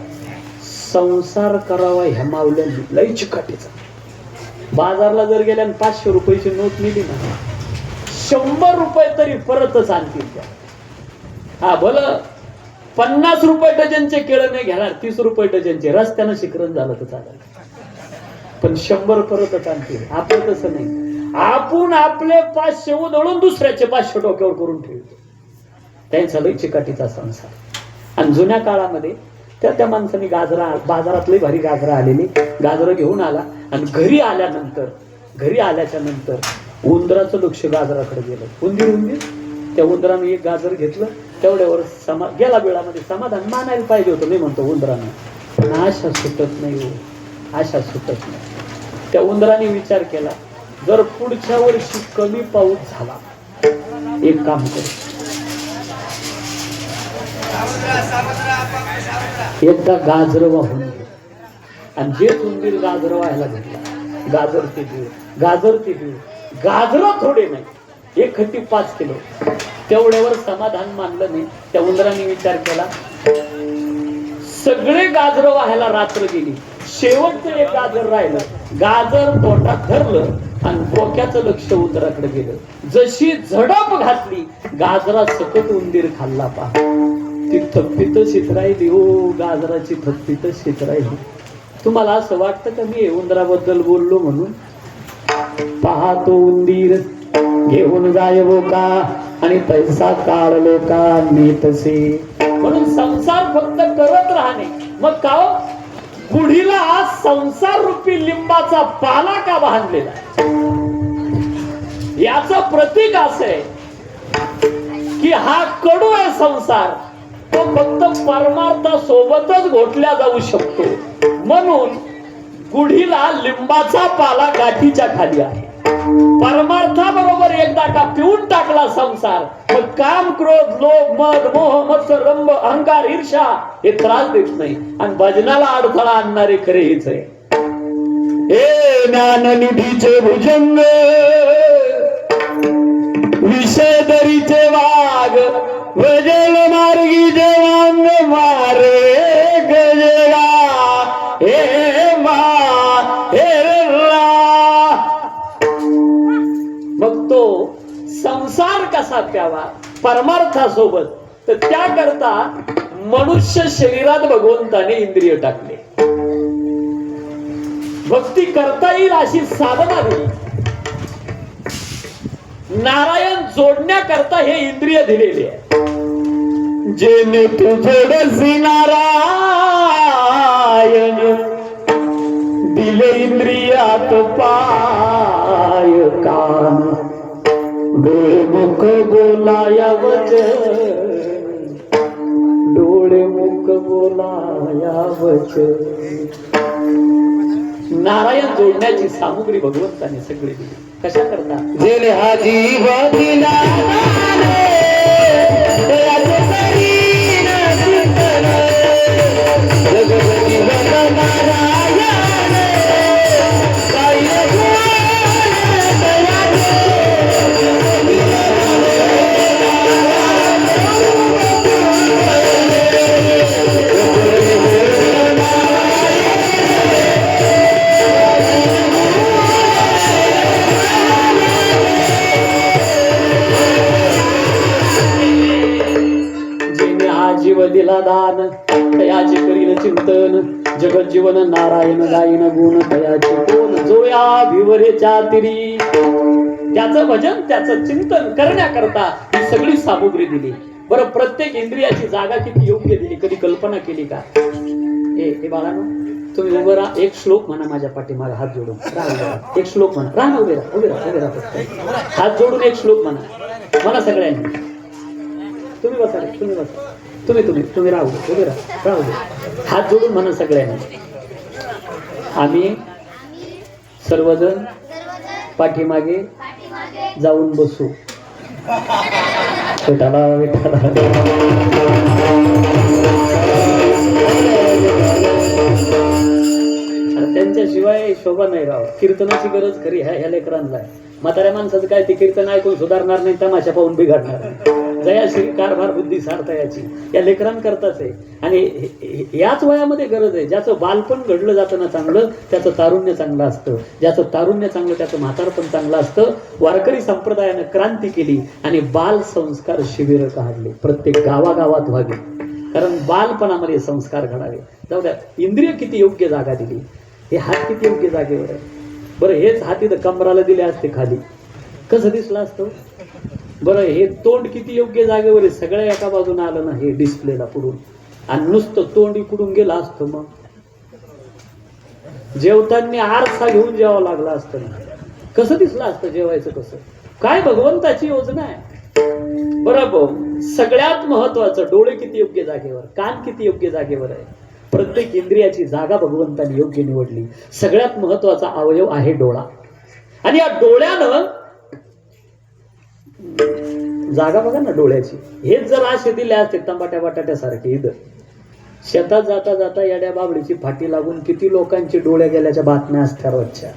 संसार करावा ह्या मावल्यांनी लई चिकाटीचा. बाजारला जर गेल्या 500 रुपयाची नोट नेली ना, 100 रुपये तरी परतच आणतील त्या. हा भलं 50 रुपये डझनचे केळं नाही घेणार, 30 रुपये डझनचे. रस्त्यानं शिकरण झालं तर चालेल, पण 100 परतच आणतील. आपलं तसं नाही. आपण आपले 500 उधळून दुसऱ्याचे 500 डोक्यावर करून ठेवतो. त्यांचा लई चिकाटीचा संसार. आणि जुन्या काळामध्ये त्या माणसाने गाजरा, बाजारातले भारी गाजरा आलेली, गाजरं घेऊन आला आणि घरी आल्याच्या नंतर उंदराचं लक्ष गाजराकडे गेलं. उंदीर त्या उंदरानं एक गाजर घेतलं, तेवढ्यावर गेला वेळामध्ये समाधान मानायला पाहिजे होतं. मी म्हणतो उंदरानं, पण आशा सुटत नाही हो, आशा सुटत नाही. त्या उंदराने विचार केला, जर पुढच्या वर्षी कमी पाऊस झाला, एक काम कर, एकदा गाजर वाहून आणि जे उंदीर गाजर व्हायला घेतला, गाजर ते देऊ गाजर थोडे नाही, 1 खट्टी 5 किलो. तेवढ्यावर समाधान मानलं नाही. त्या उंदराने विचार केला, सगळे गाजर व्हायला रात्र गेली, शेवटचं एक गाजर राहिलं. गाजर तोंडात धरलं आणि डोक्याचं लक्ष उंदराकडे गेलं. जशी झडप घातली, गाजरा सकट उंदीर खाल्ला. पहा ती थप्पीत शितरायली हो, गाजराची थप्पीत शितरायली. तुम्हाला असं वाटतं का मी उंदराबद्दल बोललो म्हणून? पहा तो उंदीर घेऊन जाय का आणि पैसा काढलो का नेतसे. म्हणून संसार फक्त करत राहणे. मग का गुढीला आज संसार रूपी लिंबाचा पाला का बांधलेला? याचं प्रतीक असं आहे की हा कडू आहे संसार, तो फक्त परमार्थासोबतच घोटल्या जाऊ शकतो. म्हणून गुढीला लिंबाचा पाला गाठीच्या खाली आहे. परमार्थाबरोबर एकदा का पिऊन टाकला संसार, मग काम, क्रोध, लोभ, मद, मोह, मत्सर, रंभ, अहंकार, ईर्ष्या हे त्रास देत नाही. आणि भजनाला अडथळा आणणारे खरे हेच आहे. हे ज्ञाननिधीचे भुजंग, विषय दरीचे वाघ, वजल मार्गी देवांग मारे गजेला. हे मा हे मग तो संसार कसा प्यावा परमार्थासोबत, तर त्याकरता मनुष्य शरीरात भगवंताने इंद्रिय टाकले. भक्ती करता येईल अशी साधना दिली. नारायण जोडण्याकरता हे इंद्रिय दिलेले आहे. जेने तू जोडसी नारायण, दिले इंद्रियात पाय कान, डोळे मुख बोलाया वचन, डोळे मुख बोलाया वचन. नारायण जोडण्याची सामुग्री भगवंताने सगळी दिली. कशा करता? जेले हा जीव दिला दिला दान तयाचे करील चिंतन जगत जीवन नारायण गायन गुण तयाचे कोण जो या भिवरेच्या तिरी त्याचं भजन त्याचं चिंतन करण्याकरता ही सगळी सामुग्री दिली. बरं प्रत्येक इंद्रियाची जागा किती योग्य दिली कधी कल्पना केली का? हे बाळांनो तुम्ही उभं राहा. एक श्लोक म्हणा माझ्या पाठीमागे हात जोडून राहा. एक श्लोक म्हणा. राहा उभे राहा उभे राहा उभे राहा. हात जोडून एक श्लोक म्हणा सगळ्यांनी. तुम्ही बसा तुम्ही बसा तुम्ही राहू उभे राहू दे. हात जोडून म्हणा सगळ्यांनी. आम्ही सर्वजण पाठीमागे जाऊन बसू. विठाला विठाला. त्यांच्याशिवाय शोभा नाही राव. कीर्तनाची गरज खरी ह्या लेकरांना. म्हाताऱ्या माणसाचं काय ते कीर्तन ऐकून सुधारणार नाही, तमाशा पाहून बिघडणार. जयाश्री कारभार बुद्धी सार्थ याची या लेकरांकरताच आहे. आणि याच वयामध्ये गरज आहे. ज्याचं बालपण घडलं जातं ना चांगलं त्याचं तारुण्य चांगलं असतं. ज्याचं तारुण्य चांगलं त्याचं म्हातारपण चांगलं असतं. वारकरी संप्रदायानं क्रांती केली आणि बाल संस्कार शिबिर काढले. प्रत्येक गावागावात व्हावी, कारण बालपणामध्ये संस्कार घडावे. जाऊ द्या. इंद्रिय किती योग्य जागा दिली. हे हात किती योग्य जागेवर आहे. बरं हेच हात इथं कमराला दिले असते खाली कसं दिसलं असतं. बरं हे तोंड किती योग्य जागेवर आहे. सगळ्या एका बाजूने आलं ना हे डिस्प्लेला पुढून, आणि नुसतं तोंड इकडून गेलं असतं मग जेवताना आरसा घेऊन जेवावं लागलं असतं ना. कसं दिसलं असतं जेवायचं कसं. काय भगवंताची योजना आहे. बरोबर. सगळ्यात महत्वाचं डोळे किती योग्य जागेवर, कान किती योग्य जागेवर आहे. प्रत्येक इंद्रियाची जागा भगवंताने योग्य निवडली. सगळ्यात महत्वाचा अवयव आहे डोळा. आणि या डोळ्यानं जागा बघा ना डोळ्याची. हेच जर असे दिले असते तंबाट्या बटाट्यासारखे इथं शेतात जाता जाता येड्या बाबडीची फाटी लागून किती लोकांची डोळ्या गेल्याच्या बातम्या असत्या रोजच्या.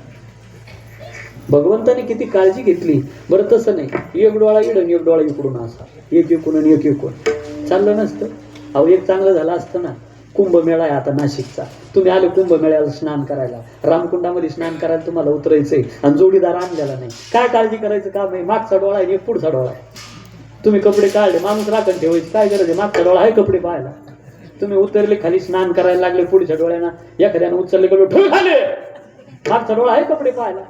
भगवंताने किती काळजी घेतली. बरं तसं नाही एक डोळा इकडून एक डोळा इकडून असा एक इकडून एक इकडून चाललं नसतं. अहो एक चांगलं झालं असतं ना. कुंभमेळा आहे आता नाशिकचा. तुम्ही आले कुंभमेळ्याला स्नान करायला, रामकुंडामध्ये स्नान करायला तुम्हाला उतरायचंय आणि जोडीदार आणलेला नाही. काय काळजी करायचं काम आहे. मागचा डोळा आहे एक पुढचा डोळा आहे. तुम्ही कपडे काढले माणूस राखण ठेवायची काय गरज आहे. मागचा डोळा आहे कपडे पाहायला. तुम्ही उतरले खाली स्नान करायला लागले पुढच्या डोळ्याना एखाद्यानं उचलले कडे ठेवून आले मागचा डोळा आहे कपडे पाहायला.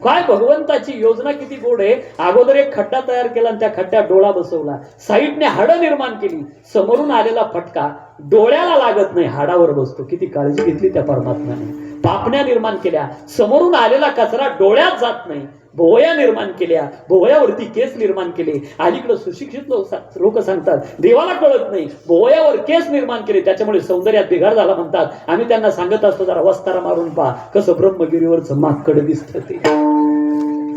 काय भगवंताची योजना किती गोड आहे. अगोदर एक खड्डा तयार केला आणि त्या खड्ड्यात डोळा बसवला. साईडने हाडं निर्माण केली. समोरून आलेला फटका डोळ्याला लागत नाही, हाडावर बसतो. किती काळजी घेतली त्या परमात्म्याने. पापण्या निर्माण केल्या. समोरून आलेला कचरा डोळ्यात जात नाही. भोवया निर्माण केल्या. भोवयावरती केस निर्माण केले. अलीकडे सुशिक्षित लोक सांगतात देवाला कळत नाही. भोवयावर केस निर्माण केले त्याच्यामुळे सौंदर्यात बिघाड झाला म्हणतात. आम्ही त्यांना सांगत असतो जरा वस्तारा मारून पहा कसं ब्रह्मगिरीवरचं माकडं दिसतं ते.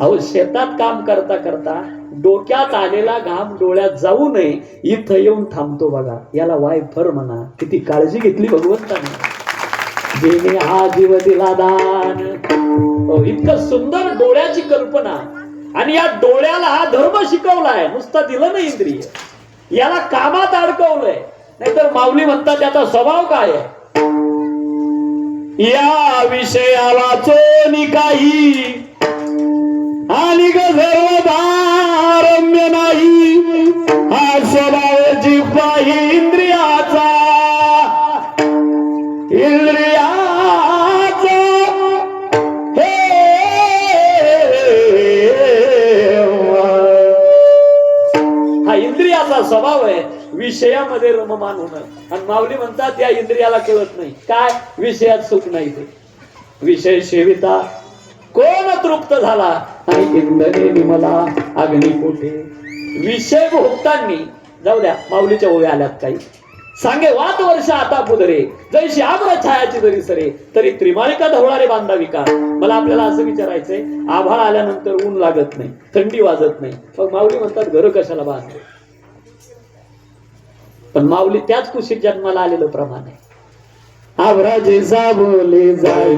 अहो शेतात काम करता करता डोक्यात आलेला घाम डोळ्यात जाऊ नये इथं येऊन थांबतो बघा. याला वायफर म्हणा. किती काळजी घेतली भगवंताने. जेणे हा जीव दिला दान. इतकं सुंदर डोळ्याची कल्पना. आणि या डोळ्याला हा धर्म शिकवलाय. नुसतं दिलं नाही इंद्रिय, याला कामात अडकवलंय. नाहीतर माऊली म्हणतात त्याचा स्वभाव काय आहे. या विषयाला चोनी काही आणि गजरदारम्य नाही. हा स्वभाव जिव्हा इंद्रियाचा हा इंद्रियाचा स्वभाव आहे विषयामध्ये रममान होणं. आणि माऊली म्हणतात या इंद्रियाला कळत नाही काय विषयात सुख नाही. ते विषय सेविता कोण तृप्त झाला आणि इंद्रिय निमला अग्नी कोठे. विषय भोगतांनी जाऊ द्या माऊलीच्या ओव्या आल्यात काही. सांगे वात वर्ष आता पुदरे जैशी आम्र छायाची जरी सरे तरी त्रिमाळिका धवळारे बांधावी का. मला आपल्याला असं विचारायचंय आभाळ आल्यानंतर ऊन लागत नाही, थंडी वाजत नाही, मग माऊली म्हणतात घर कशाला बांधले. पण माऊली त्याच कुशीत जन्माला आलेलं प्रमाण आहे. आभराजे बोले जाय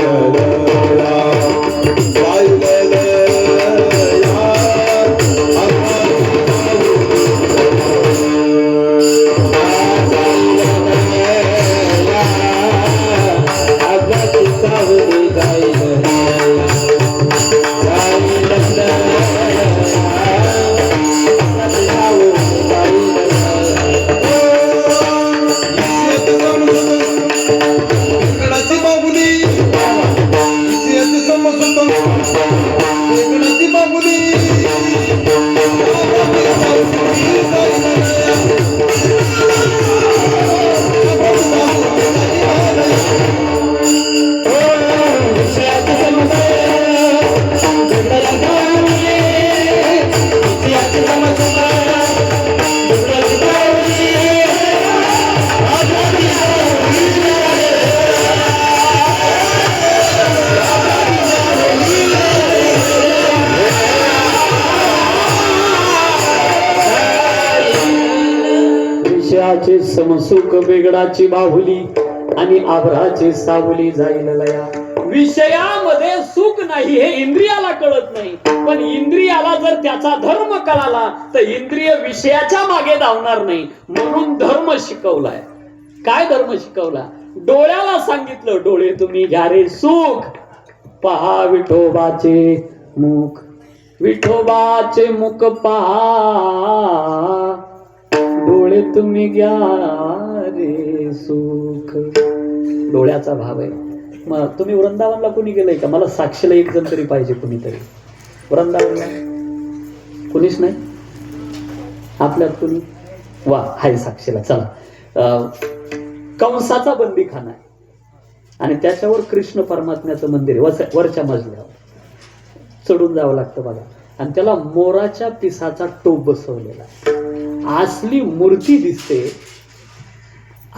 विषयाचे समसुख बिगडाची बाहुली आणि आभराची सावली जाईल लया. विषयामध्ये सुख नाही हे इंद्रियाला कळत नाही, पण इंद्रियाला जर त्याचा धर्म कळाला तर इंद्रिय विषयाच्या मागे धावणार नाही. म्हणून धर्म शिकवलाय. काय धर्म शिकवला? डोळ्याला सांगितलं, डोळे तुम्ही घ्या रे सुख, पहा विठोबाचे मुख, विठोबाचे मुख पहा, डोळे तुम्ही घ्या रे सुख. डोळ्याचा भाव आहे. मग तुम्ही वृंदावनला कोणी गेलंय का? मला साक्षीला एक जण तरी पाहिजे, कुणीतरी. वृंदावनला कुणीच नाही आपल्यात? कुणी? वा, हाय साक्षीला. चला. कंसाचा बंदीखाना आहे आणि त्याच्यावर कृष्ण परमात्म्याचं मंदिर आहे, वरच्या मजल्यावर चढून जावं लागतं बघा. आणि त्याला मोराच्या पिसाचा टोप बसवलेला. असली मूर्ती दिसते,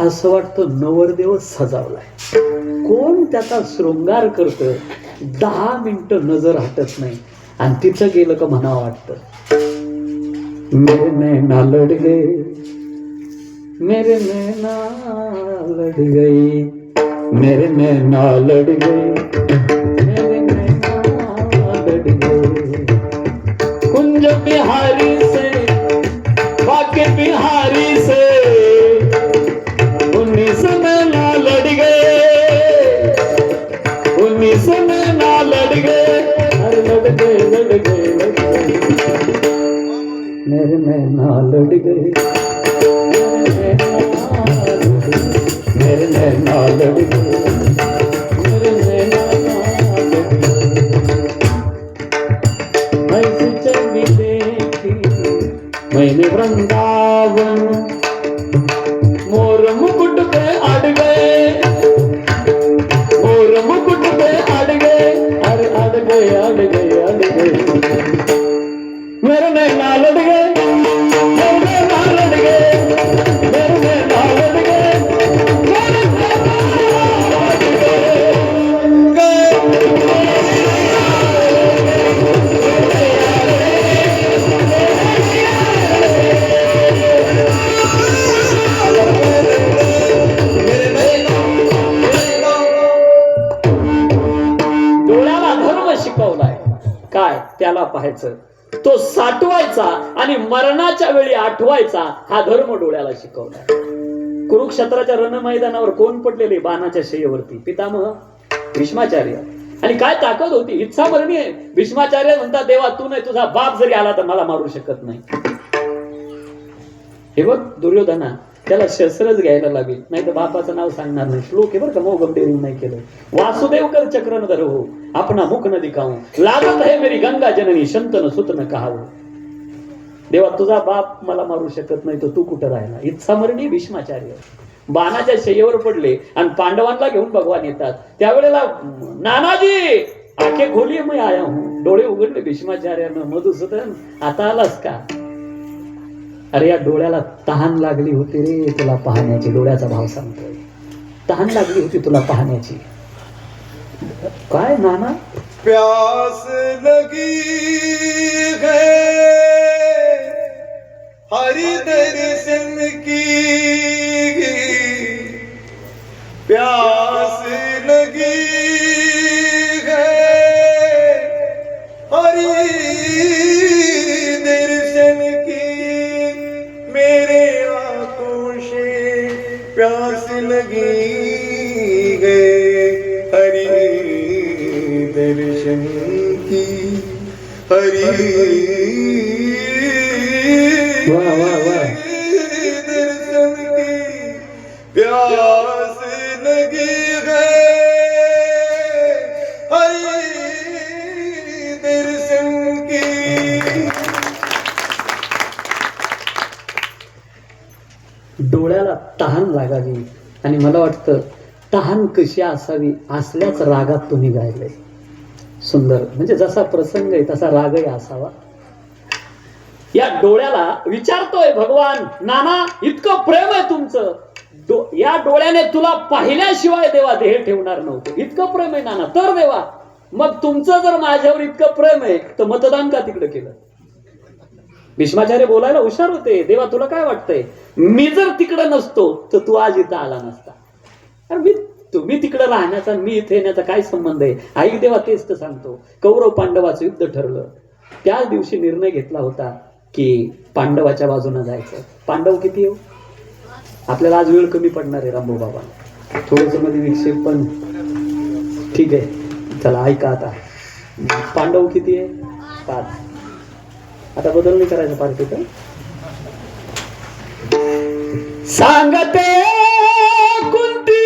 असं वाटतं नवरदेव सजावलाय. कोण त्याचा शृंगार करतं? 10 मिनिटं नजर हटत नाही. आणि तिथं गेलं का म्हणावं वाटतं, मेरे नैना लड गए, मेरे नैना लड गई, मेरे नैना लड गए, मेरे नैना लड गए. कुंज बिहारी से बाके बिहारी से 19 नैना लड़ गए, 19 नैना लड़ गए, अरे लड़ गए, लड़ गए, लड़ गए, मेरे नैना लड़ गए, मेरे नैना लड़ गए, मेरे नैना लड़ गए. ऐसी चली देखी मैंने वृंदावन, मोर मुकुट पे अड़ गए, मोर मुकुट पे अड़ गए, अरे अड़ गए, अड़ गए, अड़ गए, मेरे नैना लड़ गए, मेरे नैना लड़ गए, मेरे नैना लड़ गए, मेरे नैना काय त्याला पाहायचं, तो साठवायचा आणि मरणाच्या वेळी आठवायचा. हा धर्म डोळ्याला शिकवला. कुरुक्षेत्राच्या रण मैदानावर कोण पडलेले? बाणाच्या शय्येवरती पितामह भीष्माचार्य. आणि काय ताकद होती! इच्छा मरणी आहे. भीष्माचार्य म्हणतात, देवा तू नाही, तुझा बाप जरी आला तर मला मारू शकत नाही. हे बघ दुर्योधना, त्याला शस्त्रच घ्यायला लागेल, नाही तर बापाचं नाव सांगणार नाही. श्लोक आहे बरं का, मोह गंभीर नाही केलं. वासुदेव कर चक्र न धरो, अपना मुख न दिखाऊं, लागत है मेरी गंगा जननी, शंतन सुत न कहावं. देवा तुझा बाप मला मारू शकत नाही, तर तू कुठं राहिला? इच्छा मरणी भीष्माचार्य बाणाच्या शय्येवर पडले आणि पांडवांना घेऊन भगवान येतात. त्यावेळेला नानाजी आखे खोली मी आया हूं, डोळे उघडले भीष्माचार्यानं. मधुसूदन आता आलास का? अरे या डोळ्याला तहान लागली होती रे तुला पाहण्याची. डोळ्याचा भाव सांगतोय, तहान लागली होती तुला पाहण्याची. काय नाना? प्यास लगी है हरि दर्शन की, प्यास लगी है हरि दर्शन की, मेरे आंखों से प्यास लगी है हरि दर्शन की, हरि वाह वाह वाह. दर्शन की प्यास लगी है हरि दर्शन की. डोळ्याला तहान लागावी आणि मला वाटतं तहान कशी असावी असल्याच रागात तुम्ही गायले. सुंदर, म्हणजे जसा प्रसंग आहे तसा रागही असावा. या डोळ्याला विचारतोय भगवान, नाना इतकं प्रेम आहे तुमचं, या डोळ्याने तुला पाहिल्याशिवाय देवा देह ठेवणार नव्हतं, इतकं प्रेम आहे नाना. तर देवा मग तुमचं जर माझ्यावर इतकं प्रेम आहे तर मतदान का तिकडे केलं? भीष्माचार्य बोलायला हुशार होते. देवा तुला काय वाटतंय, मी जर तिकडे नसतो तर तू आज इथं आला नसता. अरे तुम्ही तिकडे राहण्याचा मी इथे येण्याचा काय संबंध आहे? ऐक देवा, तेच तर सांगतो. कौरव पांडवाचं युद्ध ठरलं. त्याच दिवशी निर्णय घेतला होता की पांडवाच्या बाजूने जायचं. पांडव किती हो? आपल्याला आज वेळ कमी पडणार आहे रामभाऊ बाबा, थोडस मध्ये विक्षेप पण ठीक आहे. चला ऐका आता, पांडव किती आहे? 5. आता बदल नाही करायचं पार्टीत. सांगते कुंती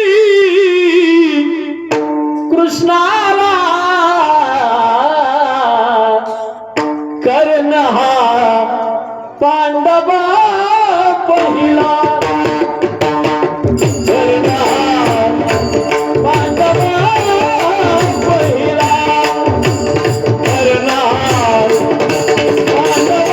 कृष्णाला कर्ण हा पांडवा पहिला, कर्ण हा पांडवा पहिला, कर्ण हा पांडवा पहिला.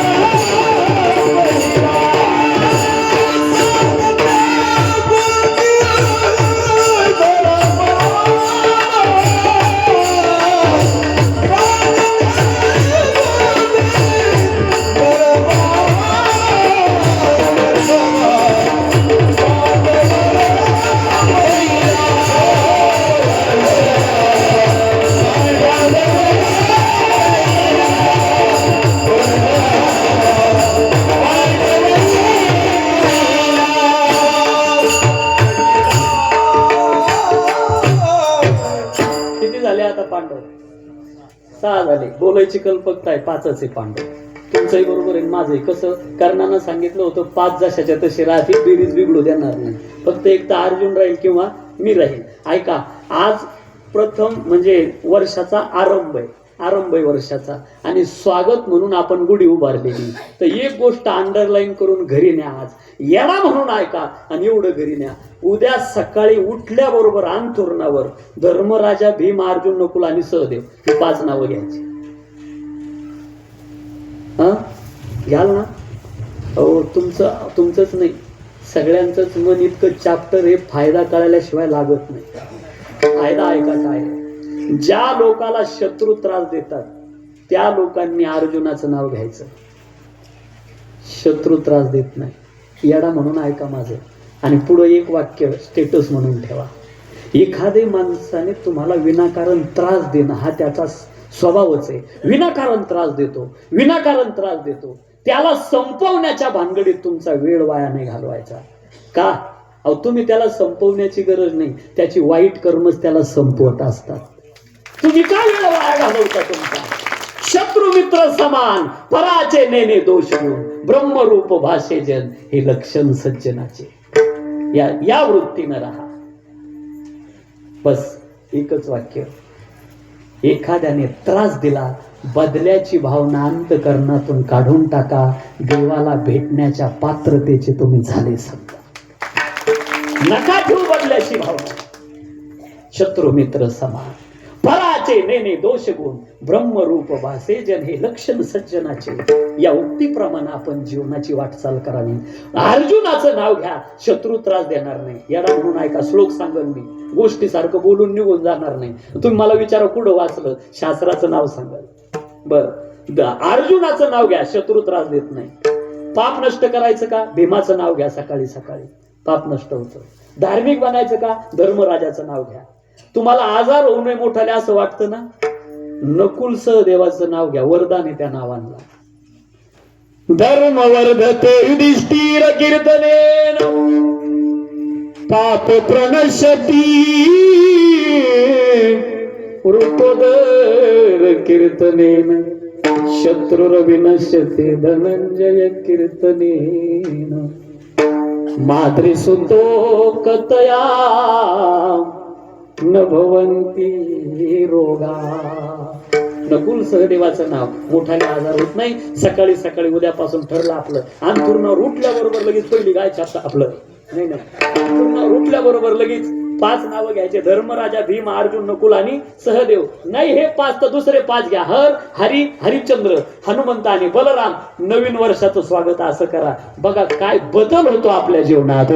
पांडव 6 झाले. बोलायची कल्पकता आहे, 5च आहे पांडव. तुमचंही बरोबर आहे, माझंही. कसं कर्णानं सांगितलं होतं 5 जशाच्या तशी राहतील, बेरीज बिघडू देणार नाही. फक्त एक तर अर्जुन राहील किंवा मी राहील. ऐका, आज प्रथम म्हणजे वर्षाचा आरंभ आहे वर्षाचा, आणि स्वागत म्हणून आपण गुढी उभारलेली. तर एक गोष्ट अंडरलाईन करून घरी न्या. आज येणा म्हणून ऐका आणि एवढं घरी न्या. उद्या सकाळी उठल्याबरोबर अंथरुणावर धर्मराजा, भीम, अर्जुन, नकुल आणि सहदेव ही 5 नावं घ्यायची. घ्याल ना? हो, तुमचंच नाही, सगळ्यांचंच मन इतकं चॅप्टर हे फायदा कळाल्याशिवाय लागत नाही. फायदा ऐका काय, ज्या लोकाला शत्रू त्रास देतात त्या लोकांनी अर्जुनाचं नाव घ्यायचं. शत्रू त्रास देत नाही, येडा म्हणून ऐका माझं. आणि पुढं एक वाक्य स्टेटस म्हणून ठेवा. एखाद्या माणसाने तुम्हाला विनाकारण त्रास देणं हा त्याचा स्वभावच आहे. विनाकारण त्रास देतो, त्याला संपवण्याच्या भानगडीत तुमचा वेळ वाया नाही घालवायचा. का? अहो, तुम्ही त्याला संपवण्याची गरज नाही, त्याची वाईट कर्मच त्याला संपवत असतात. तुम्ही काय वेळ वाया घालवता तुमचा? शत्रू मित्र समान, पराचे नेने दोष गुण, ब्रह्मरूप भाषे जन हे लक्षण सज्जनाचे. या वृत्तीनं राहा. बस एकच वाक्य. एखाद्याने त्रास दिला, बदल्याची भावना अंतःकरणातून काढून टाका. देवाला भेटण्याच्या पात्रतेचे तुम्ही झाले समजा. नका ठेवू बदल्याची भावना. शत्रू मित्र समान, पराचे नेने दोष गुण, ब्रह्मरूप भासे जन हे लक्षण सज्जनाचे. या उक्तीप्रमाणे आपण जीवनाची वाटचाल करावी. अर्जुनाचं नाव घ्या, शत्रू त्रास देणार नाही. येडा म्हणून ऐका, श्लोक सांगल मी, गोष्टीसारखं बोलून निघून जाणार नाही. तुम्ही मला विचारा कुठं वाचलं, शास्त्राचं नाव सांगाल. बरं, अर्जुनाचं नाव घ्या, शत्रू त्रास देत नाही. पाप नष्ट करायचं का? भीमाचं नाव घ्या, सकाळी सकाळी पाप नष्ट होतं. धार्मिक बनायचं का? धर्मराजाचं नाव घ्या. तुम्हाला आजार होऊ नये मोठाले असं वाटतं ना, नकुल सहदेवाचं नाव घ्या, वरदान आहे त्या नावांना. धर्म वर्धते युधिष्ठिर कीर्तनेन, पाप प्रणश्यति वृकोदर कीर्तनेन, शत्रुर्विनश्यते धनंजय कीर्तनेन, मातृसुतो कतया न भवंती रोगा. नकुल सहदेवाचं नाव, मोठाले आजार होत नाही. सकाळी सकाळी उद्यापासून ठरलं आपलं, अंथरुणावर उठल्याबरोबर लगेच पहिली गाय छापता आपलं नाही नाही, उठल्याबरोबर लगेच 5 नावं घ्यायचे. धर्मराजा, भीम, अर्जुन, नकुल आणि सहदेव. नाही, हे 5 तर दुसरे 5 घ्या. हरी, हरिश्चंद्र, हनुमंत आणि बलराम. नवीन वर्षाचं स्वागत असं करा. बघा काय बदल होतो आपल्या जीवनात.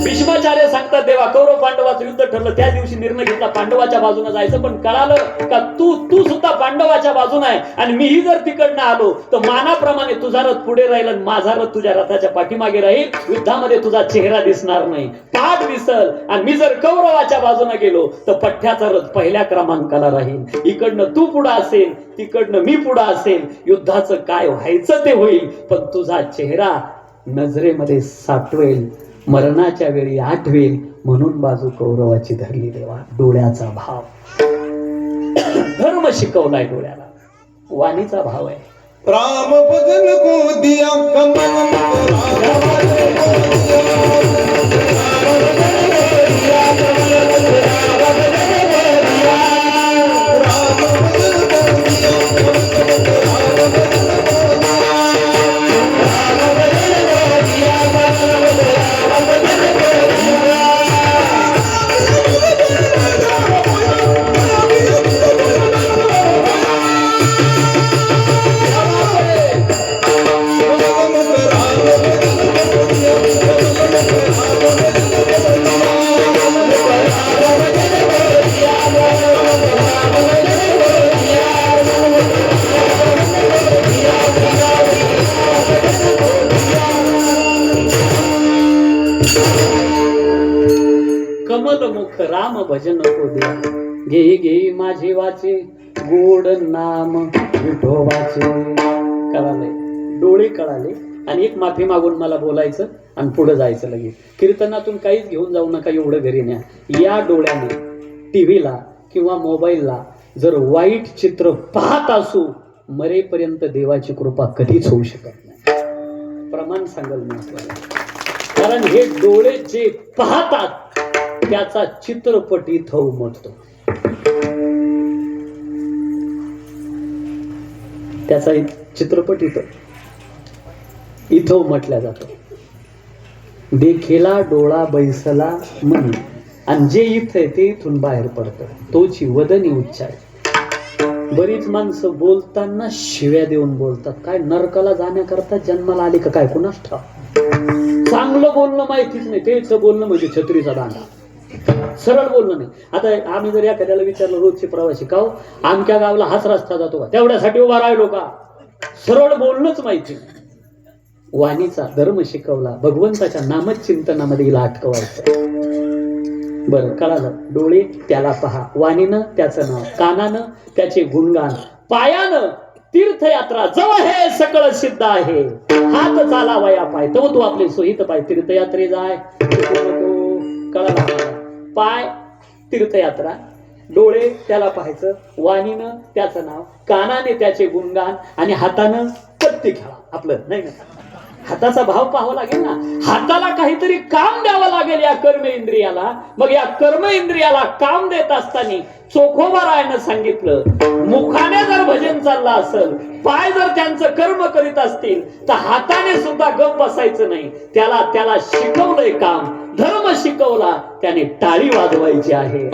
भीष्माचार्य सांगतात, देवा कौरव पांडवाचं युद्ध ठरलं. त्या दिवशी निर्णय घेतला पांडवाच्या बाजूने जायचं, पण कळालं का तू सुद्धा पांडवाच्या बाजूने आहे आणि मीही जर तिकडनं आलो तर मानाप्रमाणे तुझा रथ पुढे राहील आणि माझा रथ तुझ्या रथाच्या पाठीमागे राहील. युद्धामध्ये तुझा चेहरा दिसणार नाही, पाठ दिसल. आणि मी जर कौरवाच्या बाजूने गेलो तर पठ्याचा रथ पहिल्या क्रमांकाला राहील. इकडनं तू पुढे असेल, तिकडनं मी पुढे असेल. युद्धाचं काय व्हायचं ते होईल, पण तुझा चेहरा नजरेमध्ये साठवेल, मरणाच्या वेळी आठवेल. म्हणून बाजू कौरवाची धरली देवा. डोळ्याचा भाव, धर्म शिकवलाय डोळ्याला. वाणीचा भाव आहे. राम भजन को दिया कमल कमलमुख राम भजन को द्या. घे घे माझे वाचे गोड नाम विठोबाचे. कळाले, डोळे कळाले. आणि एक माफी मागून मला बोलायचं आणि पुढे जायचं लगेच. कीर्तनातून काहीच घेऊन जाऊ नका, एवढं घरी न्या. या डोळ्याने टीव्हीला किंवा मोबाईलला जर वाईट चित्र पाहत असू, मरेपर्यंत देवाची कृपा कधीच होऊ शकत नाही. प्रमाण सांगल मी आपल्याला. कारण हे डोळे जे पाहतात त्याचा चित्रपट इथं उमटतो. त्याचा चित्रपट इथं उमटल्या जातो. देखेला डोळा बैसला मन, आणि जे इथं आहे ते इथून बाहेर पडतं. तोची वदनी उच्चार. बरीच माणसं बोलताना शिव्या देऊन बोलतात. काय नरकाला जाण्याकरता जन्माला आले का काय कुणास ठाव. चांगलं बोलणं माहितीच नाही, तेच बोलणं म्हणजे छत्रीचा दांडा. सरळ बोलणं नाही. आता आम्ही जर एखाद्याला विचारलं, रोजचे प्रवासी, का आमच्या गावाला हाच रस्ता जातो का, तेवढ्यासाठी उभा राहिलो का. सरळ बोलणंच माहिती. वाणीचा धर्म शिकवला. भगवंताच्या नामचिंतनामध्ये हिला अटकवायचं. बरं कळालं. डोळे त्याला पहा, वाणीनं त्याचं नाव, कानानं त्याचे गुणगान, पायानं तीर्थयात्रा जवळ हे सकळ सिद्ध आहे. हात चालावया पाय तव तू आपले सोहित पाय तीर्थयात्रे जाय. कळाला. पाय तीर्थयात्रा, डोळे त्याला पाहायचं, वाणीनं त्याचं नाव, कानाने त्याचे गुणगान आणि हातानं पत्ती खेळा आपलं. नाही ना, हाताचा भाव पाहावा लागेल ना. हाताला काहीतरी काम द्यावं लागेल या कर्म इंद्रियाला. मग या कर्म इंद्रियाला काम देत असताना चोखोबारायनं सांगितलं, मुखाने जर भजन चाललं असेल, पाय जर त्यांचं कर्म करीत असतील, तर हाताने सुद्धा गप बसायचं नाही. त्याला शिकवलंय काम, धर्म शिकवला, त्याने टाळी वाजवायची आहे.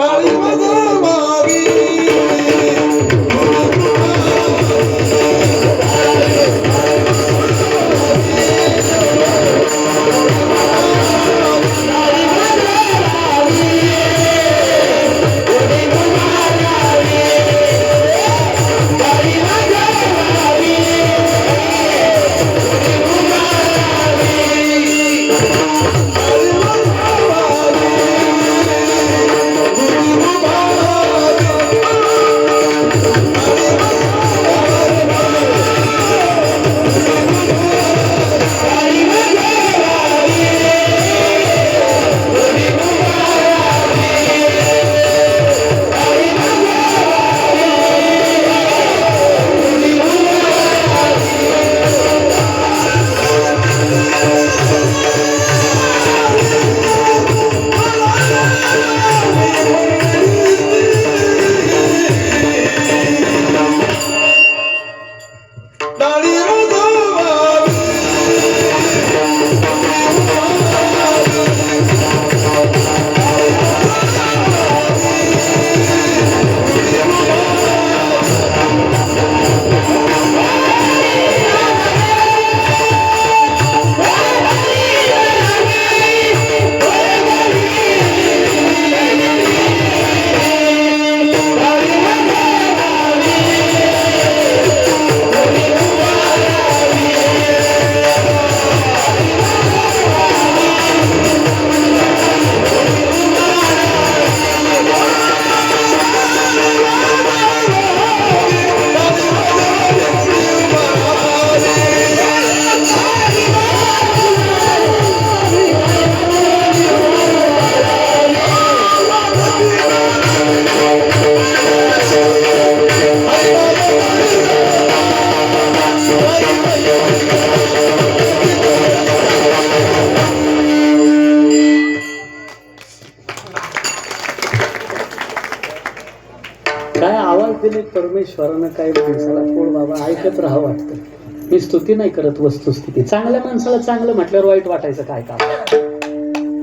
काय आवाज दिले परमेश्वरानं, काय माणसाला पोळ बाबा ऐकत राहावं वाटतं. मी स्तुती नाही करत, वस्तुस्थिती. चांगल्या माणसाला चांगलं म्हटल्यावर वाईट वाटायचं काय काम.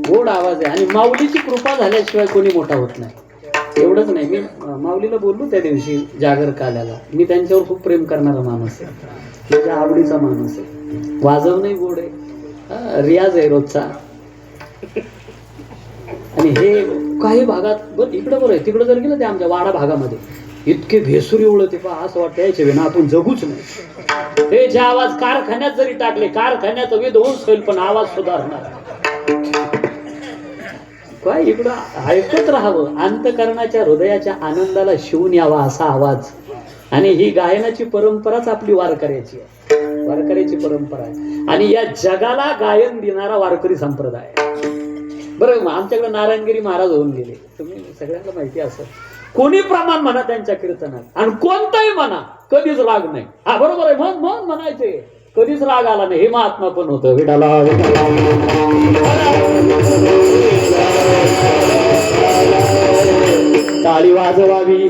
गोड आवाज आहे आणि माऊलीची कृपा झाल्याशिवाय कोणी मोठा होत नाही. एवढंच नाही, मी माऊलीला बोललो त्या दिवशी जागर काल्याला, मी त्यांच्यावर खूप प्रेम करणारा माणूस आहे, माझ्या आवडीचा माणूस आहे. वाजवणंही गोड आहे, रियाज आहे रोजचा. आणि हे काही भागात इकडं बरं आहे, तिकडं जर गेलं ते आमच्या वाडा भागामध्ये इतके भेसुरी उळते पहा, असं वाटतं याच्या विना आपण जगूच नाही. ते जे आवाज कारखान्यात जरी टाकले, कारखान्यात विध्वंस होईल पण आवाज सुधारणार काय. इकडं ऐकत राहावं, अंतकरणाच्या हृदयाच्या आनंदाला शिवून यावा असा आवाज. आणि ही गायनाची परंपराच आपली वारकऱ्याची आहे, वारकऱ्याची परंपरा आहे. आणि या जगाला गायन देणारा वारकरी संप्रदाय. बरं, आमच्याकडे नारायणगिरी महाराज होऊन गेले, तुम्ही सगळ्यांना माहिती असेल. कोणी प्रमाण म्हणा त्यांच्या कीर्तनात आणि कोणताही म्हणा, कधीच राग नाही. हा बरोबर आहे, मन मन म्हणायचे, कधीच राग आला नाही. हे महात्मा पण होतं. विठाला टाळी वाजवावी,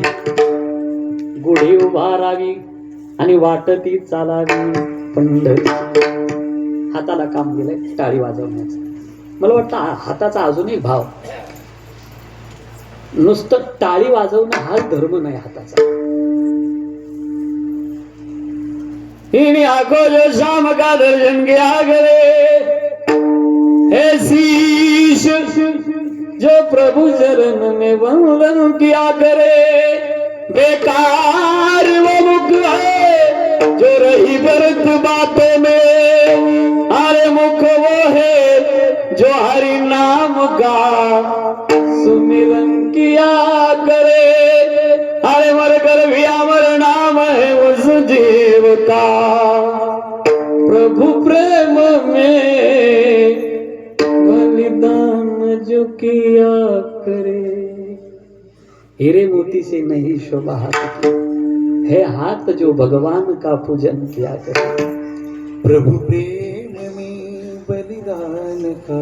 गुढी उभारावी आणि वाटती चालावी पंढरी. हाताला काम दिलंय टाळी वाजवण्याचं. मला वाटतं हाताचा अजूनही भाव, नुसतं टाळी वाजवणं हा धर्म नाही हाताचा. इन आंखों जो शाम का दर्शन किया करे, हे शीश जो प्रभु चरण में वंदन किया करे, बेकार वो मुख है जो रही व्यर्थ बातों में, अरे मुख वो है जो हरि नाम का सुमिरन किया करे, अरे मर कर भी अमर नाम है उस जीव का, प्रभु प्रेम में बलिदान जो किया करे. हीरे मोती से नहीं शोभा हाथ, है हाथ जो भगवान का पूजन किया करे. प्रभु प्रेम में बलिदान का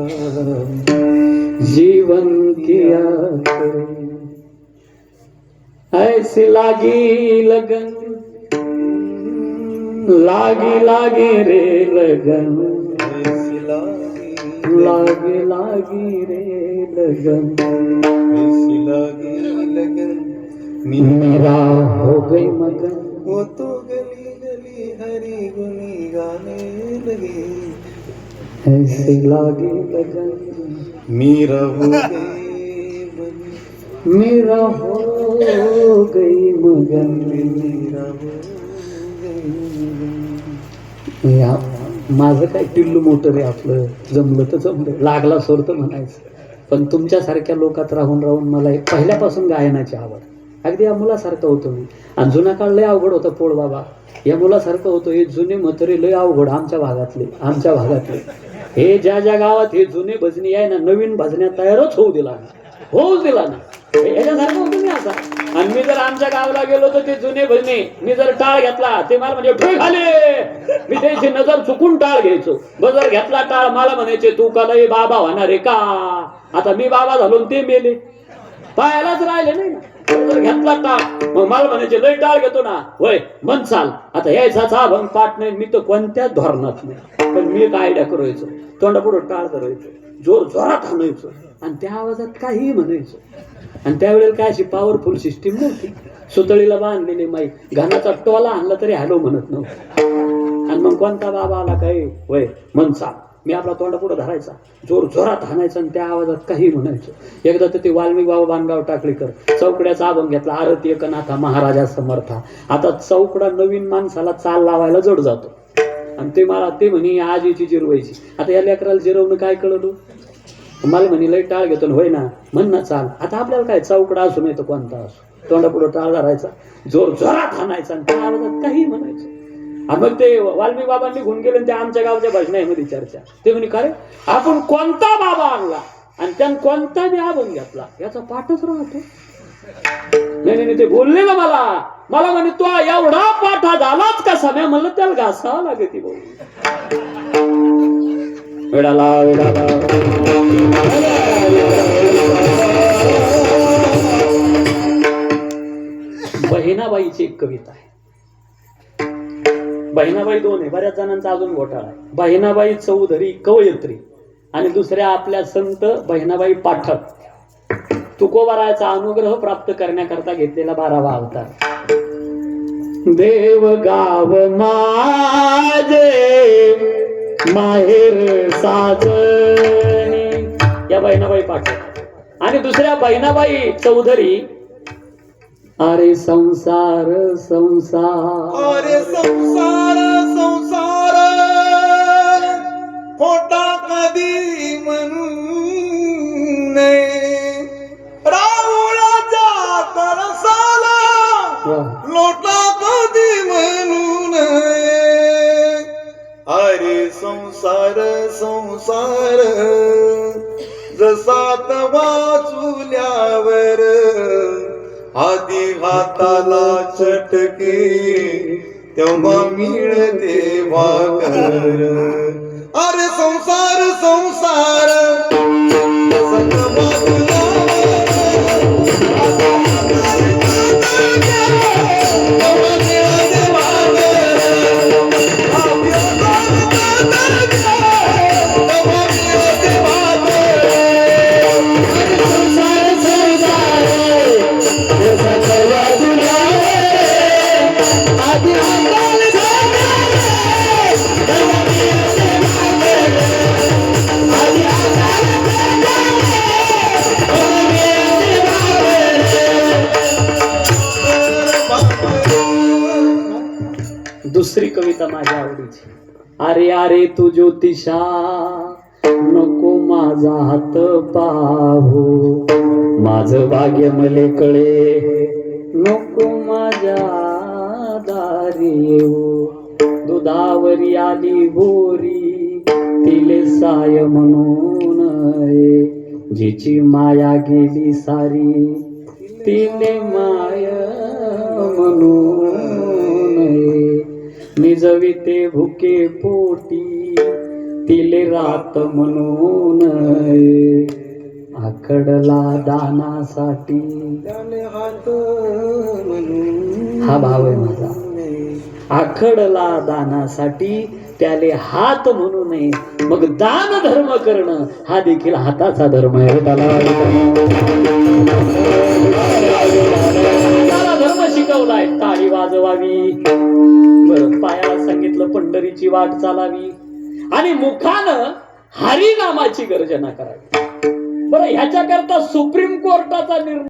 जीवन किया करे. ऐसी लागी लगन, लागी लागी रे लगन, ऐसी लागी लागी रे लगन, ऐसी लागी लगन, मेरा हो गई मगन. वो तो गली गली हरी गुनी गाने लगी, ऐसी लागी लगन, मेरा हो गई बनी, मेरा हो गई मगन. मेरा हो गई. या माझं काय टिल्लू मोटर आहे आपलं, जमलं तर जमलं, लागला सोर तर म्हणायचं. पण तुमच्यासारख्या लोकात राहून राहून मला पहिल्यापासून गायनाची आवड. अगदी या मुलासारखं होतो मी. आणि जुना काळ लय अवघड होता पोळ बाबा, या मुलासारखं होतो. हे जुने म्हातारे लय अवघड आमच्या भागातले. हे ज्या ज्या गावात हे जुने भजनी आहे ना, नवीन भजन्या तयारच होऊ दिला ना. याच्यासारखं होतं मी असा. आणि मी जर आमच्या गावाला गेलो तर ते जुने भजने, मी जर टाळ घेतला ते मला म्हणजे ठोय खाले, मी त्याची नजर चुकून टाळ घ्यायचो. जर घेतला टाळ मला म्हणायचे तू का लय बाबा होणार आहे का. आता मी बाबा झालो ते मेले, पायालाच राहिले नाही ना. जर घेतला टाळ मग मला म्हणायचे लय टाळ घेतो ना, होय मन चाल. आता यायचा भंग पाठ नाही, मी तर कोणत्याच धोरणात नाही. पण मी एक आयडिया करायचो, तोंडापुढं टाळ करायचो, जोर जोरात हाणायचो आणि त्या आवाजात काही म्हणायचो. आणि त्यावेळेला काय अशी पॉवरफुल सिस्टीम नव्हती, सुतळीला बांधलेली माईक, घानाचा टोला आणला तरी हॅलो म्हणत नव्हतं. आणि मग कोणता बाबा आला काय, वय मनसा, मी आपला तोंडा पुढे धरायचा, जोर जोरात हाणायचा आणि त्या आवाजात काही म्हणायचो. एकदा तर ते वाल्मिक बाबा बांधगाव टाकळीकर चौकड्याचा अभंग घेतला, आरती एकनाथा महाराजा समर्था. आता चौकडा नवीन माणसाला चाल लावायला जड जातो आणि ते म्हणे आजीची जिरवायची. आता या लेकराला जिरवणं काय कळलं, मला म्हणे लय टाळ घेतो होय ना, म्हण ना चाल. आता आपल्याला काय चौकडा असू नाही तर कोणता असो, तोंडा पुढे टाळ धरायचा, जोर जोरात हाणायचा आणि त्या आवाजात काही म्हणायचं. मग ते वाल्मिक बाबांनी घेऊन गेले त्या आमच्या गावच्या भजनामध्ये चर्चा. ते म्हणे काय आपण कोणता बाबा आणला आणि त्यानं कोणता बी अभंग घेतला याचा पाठच राहतो. नाही ते बोलले ना मला म्हणे तो एवढा पाठा झालाच कसा. मी म्हणलं त्याला घासावं लागेल ती भाऊ. वेडाला बहिणाबाईची एक कविता आहे. बहिणाबाई दोन आहे, बऱ्याच जणांचा अजून घोटाळा आहे. बहिणाबाई चौधरी कवयित्री आणि दुसऱ्या आपल्या संत बहिणाबाई पाठक. तुकोबारायाचा अनुग्रह प्राप्त करण्याकरता घेतलेला 12वा अवतार. देव गाव माझे माहेर साजणी, या बहिणाबाई पाठक. आणि दुसऱ्या बहिणाबाई चौधरी, अरे संसार संसार, अरे संसार संसार खोटा कधी म्हणू नये, राहुळाच्या तरसाला लोटा कधी म्हणू नये. अरे संसार संसार जसा तवा चुल्यावर आधी हाताला चटके तेव्हा मिळते भाकर. अरे संसार संसार दुसरी कविता माझ्या आवडीची. अरे अरे तू ज्योतिषा नको माझा हात पाहू, माझं भाग्य मले कळे नको माझ्या दारी येऊ. दुधावरी आली बोरी तिले साय म्हणून, जिची माया गेली सारी तिले माय म्हणून. निजविते भुके पोटी तिले रात म्हणून, आखडला दानासाठी हात म्हणून. हा भाव आहे माझा. आखडला दानासाठी त्याले हात म्हणू नये. मग दान धर्म करणं हा देखील हाताचा धर्म आहे. त्याला धर्म शिकवलाय. टाळी वाजवावी, बरं पायाला सांगितलं पंढरीची वाट चालावी आणि मुखानं हरिनामाची गर्जना करावी. बरं ह्याच्याकरता सुप्रीम कोर्टाचा निर्णय